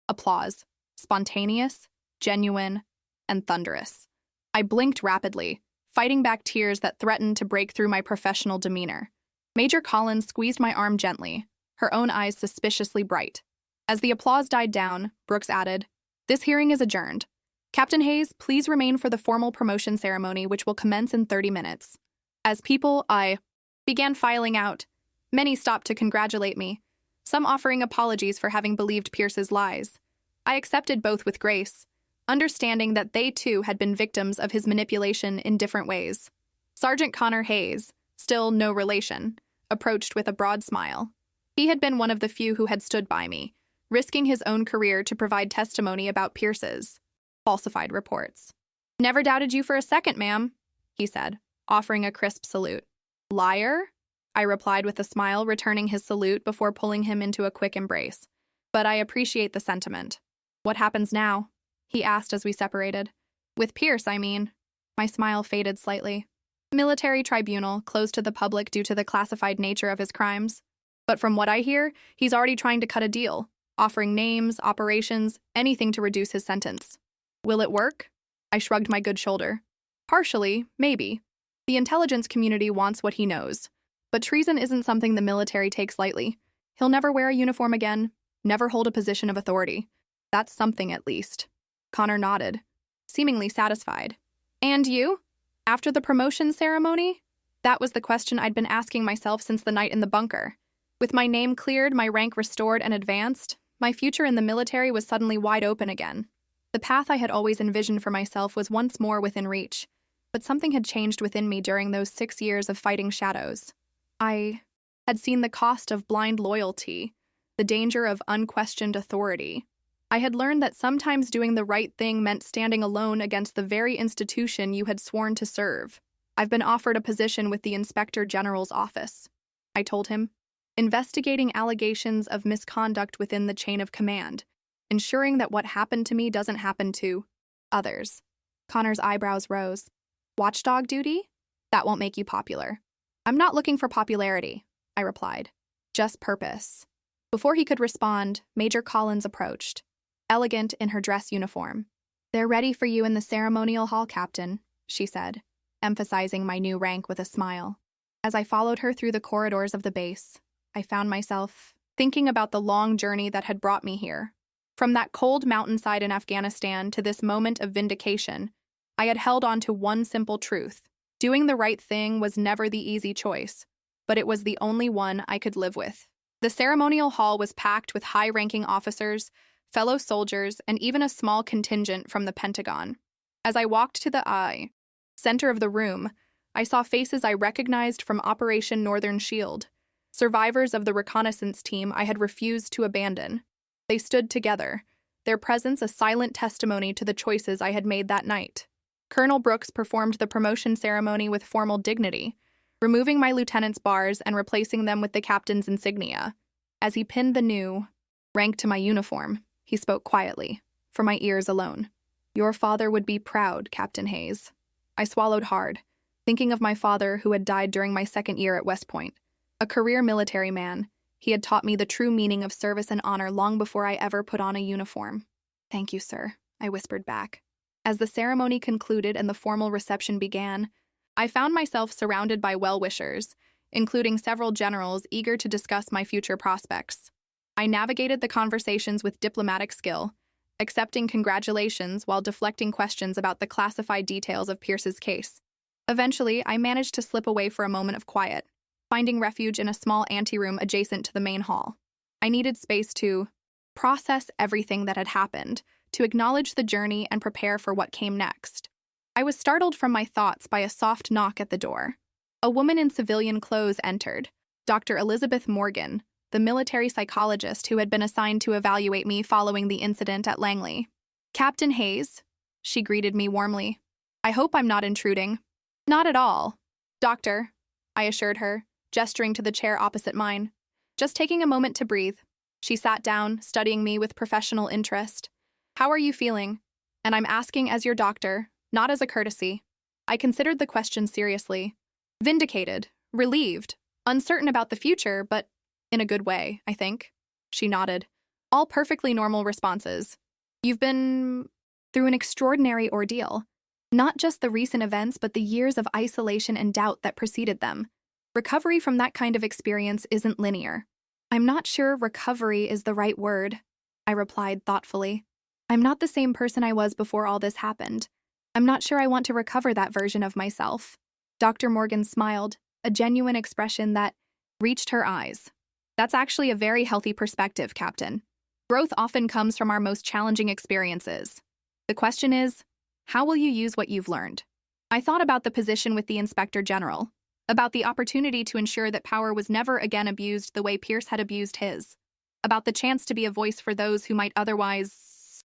applause, spontaneous, genuine, and thunderous. I blinked rapidly, fighting back tears that threatened to break through my professional demeanor. Major Collins squeezed my arm gently, her own eyes suspiciously bright. As the applause died down, Brooks added, "This hearing is adjourned. Captain Hayes, please remain for the formal promotion ceremony, which will commence in 30 minutes. As people, I began filing out. Many stopped to congratulate me, some offering apologies for having believed Pierce's lies. I accepted both with grace, understanding that they too had been victims of his manipulation in different ways. Sergeant Connor Hayes, still no relation, approached with a broad smile. He had been one of the few who had stood by me, risking his own career to provide testimony about Pierce's falsified reports. "Never doubted you for a second, ma'am," he said, offering a crisp salute. "Liar?" I replied with a smile, returning his salute before pulling him into a quick embrace. "But I appreciate the sentiment." "What happens now?" he asked as we separated. "With Pierce, I mean." My smile faded slightly. "Military tribunal, closed to the public due to the classified nature of his crimes. But from what I hear, he's already trying to cut a deal, offering names, operations, anything to reduce his sentence." "Will it work?" I shrugged my good shoulder. "Partially, maybe. The intelligence community wants what he knows. But treason isn't something the military takes lightly. He'll never wear a uniform again, never hold a position of authority. That's something, at least." Connor nodded, seemingly satisfied. "And you? After the promotion ceremony?" That was the question I'd been asking myself since the night in the bunker. With my name cleared, my rank restored and advanced, my future in the military was suddenly wide open again. The path I had always envisioned for myself was once more within reach, but something had changed within me during those 6 years of fighting shadows. I had seen the cost of blind loyalty, the danger of unquestioned authority. I had learned that sometimes doing the right thing meant standing alone against the very institution you had sworn to serve. "I've been offered a position with the Inspector General's office," I told him, "investigating allegations of misconduct within the chain of command, ensuring that what happened to me doesn't happen to others." Connor's eyebrows rose. "Watchdog duty? That won't make you popular." "I'm not looking for popularity," I replied. "Just purpose." Before he could respond, Major Collins approached, elegant in her dress uniform. "They're ready for you in the ceremonial hall, Captain," she said, emphasizing my new rank with a smile. As I followed her through the corridors of the base, I found myself thinking about the long journey that had brought me here. From that cold mountainside in Afghanistan to this moment of vindication, I had held on to one simple truth. Doing the right thing was never the easy choice, but it was the only one I could live with. The ceremonial hall was packed with high-ranking officers, fellow soldiers, and even a small contingent from the Pentagon. As I walked to the center of the room, I saw faces I recognized from Operation Northern Shield, survivors of the reconnaissance team I had refused to abandon. They stood together, their presence a silent testimony to the choices I had made that night. Colonel Brooks performed the promotion ceremony with formal dignity, removing my lieutenant's bars and replacing them with the captain's insignia. As he pinned the new rank to my uniform, he spoke quietly, for my ears alone. "Your father would be proud, Captain Hayes." I swallowed hard, thinking of my father who had died during my second year at West Point. A career military man, he had taught me the true meaning of service and honor long before I ever put on a uniform. "Thank you, sir," I whispered back. As the ceremony concluded and the formal reception began, I found myself surrounded by well-wishers, including several generals eager to discuss my future prospects. I navigated the conversations with diplomatic skill, accepting congratulations while deflecting questions about the classified details of Pierce's case. Eventually, I managed to slip away for a moment of quiet, finding refuge in a small anteroom adjacent to the main hall. I needed space to process everything that had happened, to acknowledge the journey and prepare for what came next. I was startled from my thoughts by a soft knock at the door. A woman in civilian clothes entered, Dr. Elizabeth Morgan, the military psychologist who had been assigned to evaluate me following the incident at Langley. "Captain Hayes," she greeted me warmly. "I hope I'm not intruding." "Not at all, Doctor," I assured her, gesturing to the chair opposite mine. "Just taking a moment to breathe." She sat down, studying me with professional interest. "How are you feeling?" And I'm asking as your doctor, not as a courtesy. I considered the question seriously. "Vindicated, relieved, uncertain about the future, but in a good way, I think." She nodded. "All perfectly normal responses. You've been through an extraordinary ordeal. Not just the recent events, but the years of isolation and doubt that preceded them. Recovery from that kind of experience isn't linear." "I'm not sure recovery is the right word," I replied thoughtfully. "I'm not the same person I was before all this happened. I'm not sure I want to recover that version of myself." Dr. Morgan smiled, a genuine expression that reached her eyes. "That's actually a very healthy perspective, Captain. Growth often comes from our most challenging experiences. The question is, how will you use what you've learned?" I thought about the position with the Inspector General, about the opportunity to ensure that power was never again abused the way Pierce had abused his. about the chance to be a voice for those who might otherwise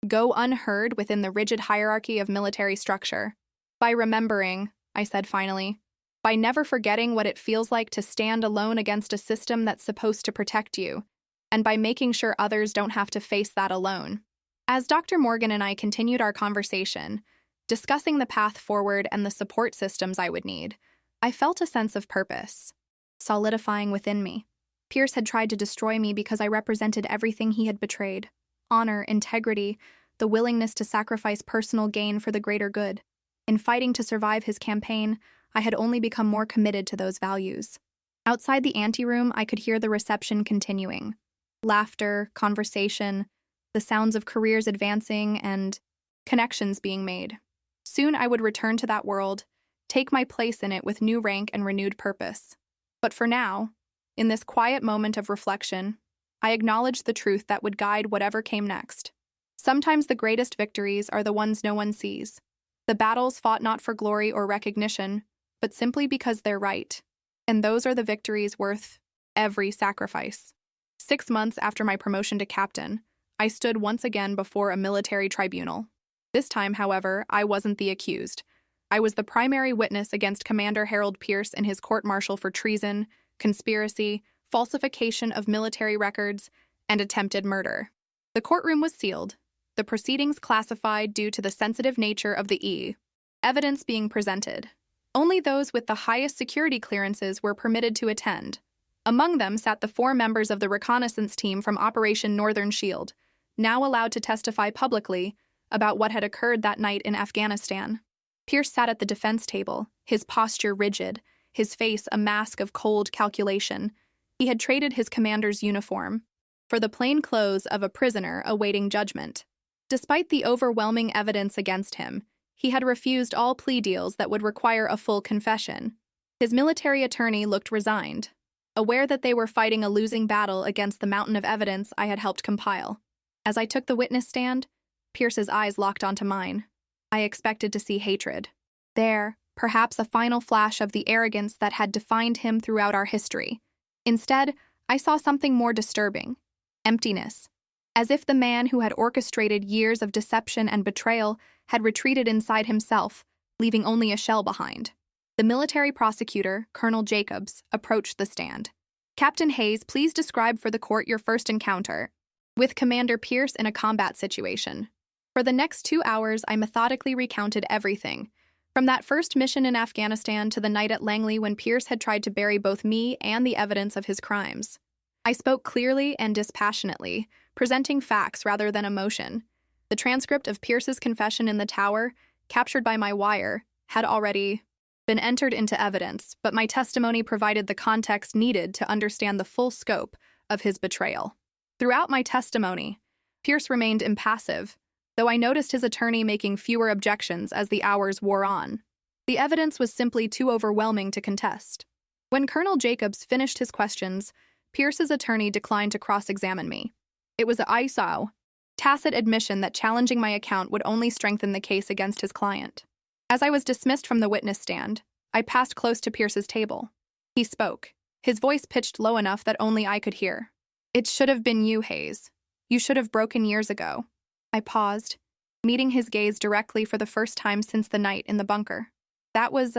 go unheard within the rigid hierarchy of military structure. By remembering, I said finally, by never forgetting what it feels like to stand alone against a system that's supposed to protect you, and by making sure others don't have to face that alone. As Dr. Morgan and I continued our conversation, discussing the path forward and the support systems I would need, I felt a sense of purpose solidifying within me. Pierce had tried to destroy me because I represented everything he had betrayed: honor, integrity, the willingness to sacrifice personal gain for the greater good. In fighting to survive his campaign, I had only become more committed to those values. Outside the anteroom, I could hear the reception continuing. Laughter, conversation, the sounds of careers advancing, and connections being made. Soon I would return to that world, take my place in it with new rank and renewed purpose. But for now, in this quiet moment of reflection, I acknowledged the truth that would guide whatever came next. Sometimes the greatest victories are the ones no one sees. The battles fought not for glory or recognition, but simply because they're right. And those are the victories worth every sacrifice. 6 months after my promotion to captain, I stood once again before a military tribunal. This time, however, I wasn't the accused. I was the primary witness against Commander Harold Pierce in his court-martial for treason, conspiracy, falsification of military records, and attempted murder. The courtroom was sealed, the proceedings classified due to the sensitive nature of the evidence being presented. Only those with the highest security clearances were permitted to attend. Among them sat the 4 members of the reconnaissance team from Operation Northern Shield, now allowed to testify publicly about what had occurred that night in Afghanistan. Pierce sat at the defense table, his posture rigid, his face a mask of cold calculation. He had traded his commander's uniform for the plain clothes of a prisoner awaiting judgment. Despite the overwhelming evidence against him, he had refused all plea deals that would require a full confession. His military attorney looked resigned, aware that they were fighting a losing battle against the mountain of evidence I had helped compile. As I took the witness stand, Pierce's eyes locked onto mine. I expected to see hatred. There, perhaps a final flash of the arrogance that had defined him throughout our history. Instead, I saw something more disturbing: emptiness. As if the man who had orchestrated years of deception and betrayal had retreated inside himself, leaving only a shell behind. The military prosecutor, Colonel Jacobs, approached the stand. "Captain Hayes, please describe for the court your first encounter with Commander Pierce in a combat situation." For the next 2 hours, I methodically recounted everything, from that first mission in Afghanistan to the night at Langley when Pierce had tried to bury both me and the evidence of his crimes. I spoke clearly and dispassionately, presenting facts rather than emotion. The transcript of Pierce's confession in the tower, captured by my wire, had already been entered into evidence, but my testimony provided the context needed to understand the full scope of his betrayal. Throughout my testimony, Pierce remained impassive, though I noticed his attorney making fewer objections as the hours wore on. The evidence was simply too overwhelming to contest. When Colonel Jacobs finished his questions, Pierce's attorney declined to cross-examine me. It was a tacit admission that challenging my account would only strengthen the case against his client. As I was dismissed from the witness stand, I passed close to Pierce's table. He spoke, his voice pitched low enough that only I could hear. "It should have been you, Hayes. You should have broken years ago." I paused, meeting his gaze directly for the first time since the night in the bunker. "That was,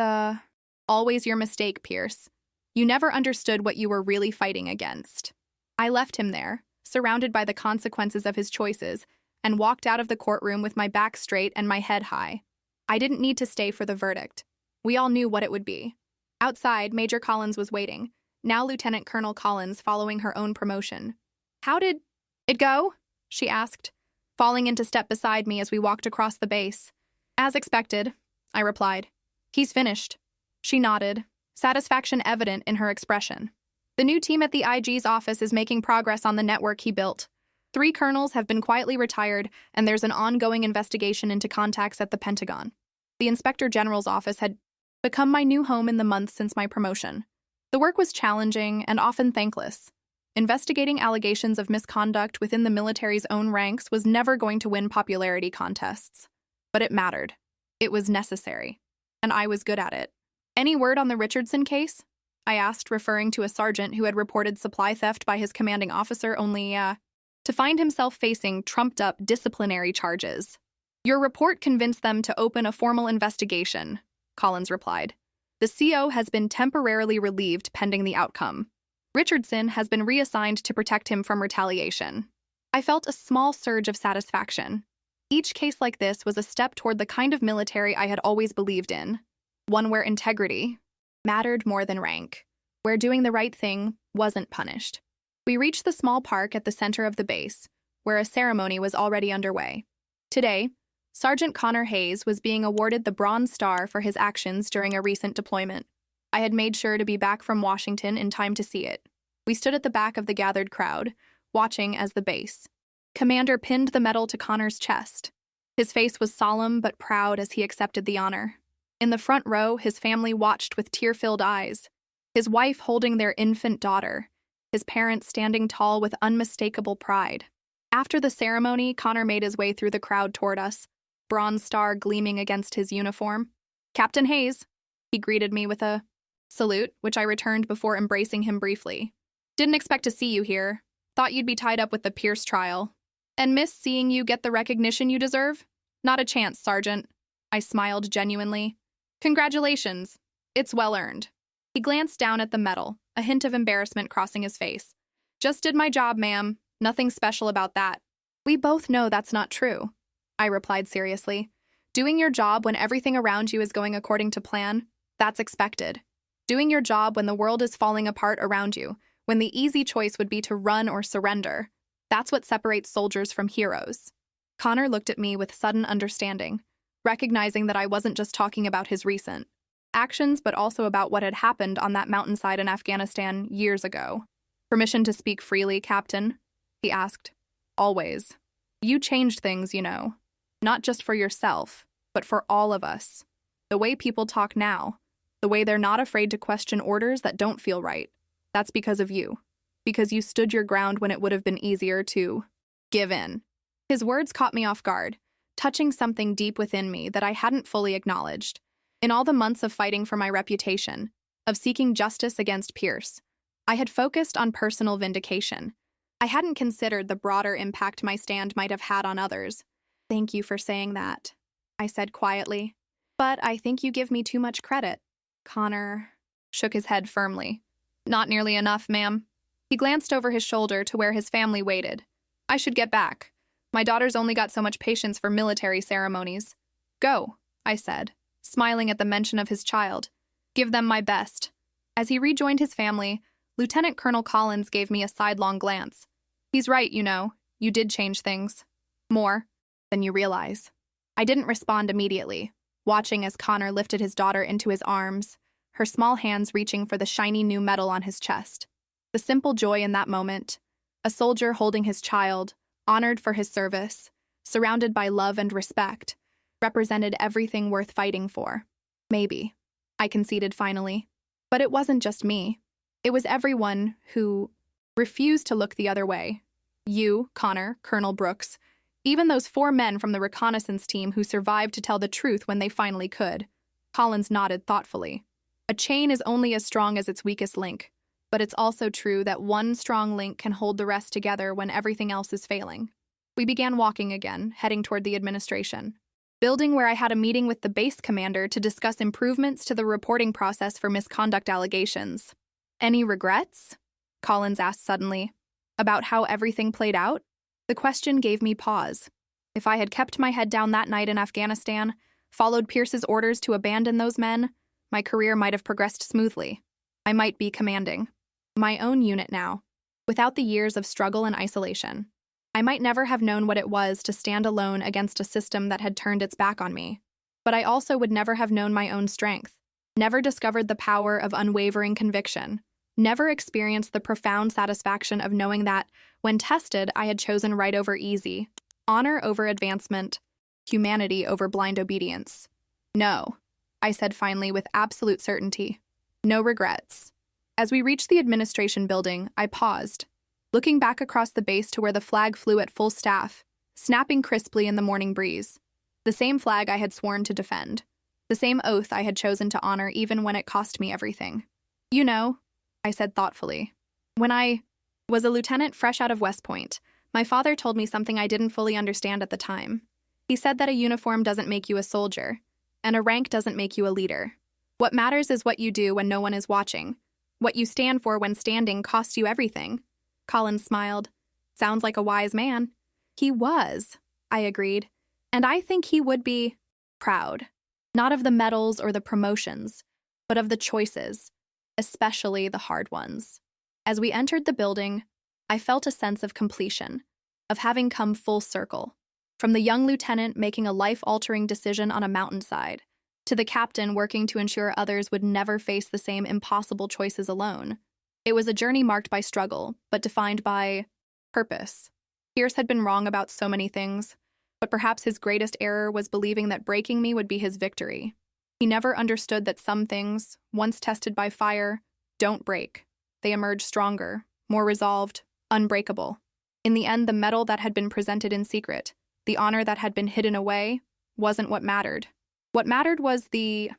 always your mistake, Pierce. You never understood what you were really fighting against." I left him there, surrounded by the consequences of his choices, and walked out of the courtroom with my back straight and my head high. I didn't need to stay for the verdict. We all knew what it would be. Outside, Major Collins was waiting, now Lieutenant Colonel Collins following her own promotion. "How did it go?" she asked, falling into step beside me as we walked across the base. "As expected," I replied. "He's finished." She nodded, satisfaction evident in her expression. "The new team at the IG's office is making progress on the network he built. 3 colonels have been quietly retired, and there's an ongoing investigation into contacts at the Pentagon. The Inspector General's office had become my new home in the months since my promotion. The work was challenging and often thankless. Investigating allegations of misconduct within the military's own ranks was never going to win popularity contests. But it mattered. It was necessary. And I was good at it. "Any word on the Richardson case?" I asked, referring to a sergeant who had reported supply theft by his commanding officer only, to find himself facing trumped-up disciplinary charges. Your report convinced them to open a formal investigation, Collins replied. The CO has been temporarily relieved pending the outcome. Richardson has been reassigned to protect him from retaliation. I felt a small surge of satisfaction. Each case like this was a step toward the kind of military I had always believed in, one where integrity mattered more than rank, where doing the right thing wasn't punished. We reached the small park at the center of the base, where a ceremony was already underway. Today, Sergeant Connor Hayes was being awarded the Bronze Star for his actions during a recent deployment. I had made sure to be back from Washington in time to see it. We stood at the back of the gathered crowd, watching as the base commander pinned the medal to Connor's chest. His face was solemn but proud as he accepted the honor. In the front row, his family watched with tear-filled eyes, his wife holding their infant daughter, his parents standing tall with unmistakable pride. After the ceremony, Connor made his way through the crowd toward us, Bronze Star gleaming against his uniform. "Captain Hayes," he greeted me with a salute, which I returned before embracing him briefly. "Didn't expect to see you here. Thought you'd be tied up with the Pierce trial. And miss seeing you get the recognition you deserve? Not a chance, Sergeant." I smiled genuinely. "Congratulations. It's well earned." He glanced down at the medal, a hint of embarrassment crossing his face. "Just did my job, ma'am. Nothing special about that." "We both know that's not true," I replied seriously. "Doing your job when everything around you is going according to plan, that's expected. Doing your job when the world is falling apart around you, when the easy choice would be to run or surrender, that's what separates soldiers from heroes." Connor looked at me with sudden understanding, recognizing that I wasn't just talking about his recent actions, but also about what had happened on that mountainside in Afghanistan years ago. "Permission to speak freely, Captain?" he asked. "Always. You changed things, you know. Not just for yourself, but for all of us. The way people talk now, the way they're not afraid to question orders that don't feel right, that's because of you. Because you stood your ground when it would have been easier to give in." His words caught me off guard, touching something deep within me that I hadn't fully acknowledged. In all the months of fighting for my reputation, of seeking justice against Pierce, I had focused on personal vindication. I hadn't considered the broader impact my stand might have had on others. "Thank you for saying that," I said quietly. "But I think you give me too much credit." Connor shook his head firmly. "Not nearly enough, ma'am." He glanced over his shoulder to where his family waited. "I should get back. My daughter's only got so much patience for military ceremonies." "Go," I said, smiling at the mention of his child. "Give them my best." As he rejoined his family, Lieutenant Colonel Collins gave me a sidelong glance. "He's right, you know. You did change things. More than you realize." I didn't respond immediately, watching as Connor lifted his daughter into his arms, her small hands reaching for the shiny new medal on his chest. The simple joy in that moment, a soldier holding his child, honored for his service, surrounded by love and respect, represented everything worth fighting for. "Maybe," I conceded finally. But it wasn't just me. It was everyone who refused to look the other way. You, Connor, Colonel Brooks, even those 4 men from the reconnaissance team who survived to tell the truth when they finally could. Collins nodded thoughtfully. "A chain is only as strong as its weakest link, but it's also true that one strong link can hold the rest together when everything else is failing." We began walking again, heading toward the administration building, where I had a meeting with the base commander to discuss improvements to the reporting process for misconduct allegations. "Any regrets?" Collins asked suddenly. "About how everything played out?" The question gave me pause. If I had kept my head down that night in Afghanistan, followed Pierce's orders to abandon those men, my career might have progressed smoothly. I might be commanding my own unit now, without the years of struggle and isolation. I might never have known what it was to stand alone against a system that had turned its back on me. But I also would never have known my own strength, never discovered the power of unwavering conviction, never experienced the profound satisfaction of knowing that, when tested, I had chosen right over easy, honor over advancement, humanity over blind obedience. "No," I said finally with absolute certainty. "No regrets." As we reached the administration building, I paused, looking back across the base to where the flag flew at full staff, snapping crisply in the morning breeze. The same flag I had sworn to defend. The same oath I had chosen to honor even when it cost me everything. You know, I said thoughtfully. When I was a lieutenant fresh out of West Point, my father told me something I didn't fully understand at the time. He said that a uniform doesn't make you a soldier, and a rank doesn't make you a leader. What matters is what you do when no one is watching. What you stand for when standing costs you everything. Colin smiled. Sounds like a wise man. He was, I agreed. And I think he would be proud. Not of the medals or the promotions, but of the choices, especially the hard ones. As we entered the building, I felt a sense of completion, of having come full circle. From the young lieutenant making a life-altering decision on a mountainside, to the captain working to ensure others would never face the same impossible choices alone. It was a journey marked by struggle, but defined by purpose. Pierce had been wrong about so many things, but perhaps his greatest error was believing that breaking me would be his victory. He never understood that some things, once tested by fire, don't break. They emerge stronger, more resolved, unbreakable. In the end, the medal that had been presented in secret, the honor that had been hidden away, wasn't what mattered. What mattered was the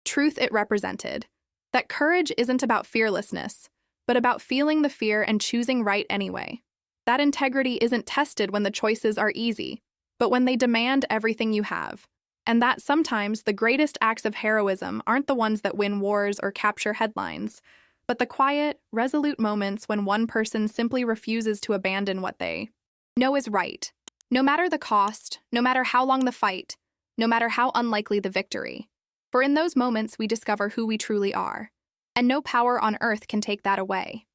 truth it represented, that courage isn't about fearlessness, but about feeling the fear and choosing right anyway. That integrity isn't tested when the choices are easy, but when they demand everything you have. And that sometimes the greatest acts of heroism aren't the ones that win wars or capture headlines, but the quiet, resolute moments when one person simply refuses to abandon what they know is right. No matter the cost, no matter how long the fight, no matter how unlikely the victory. For in those moments we discover who we truly are. And no power on earth can take that away.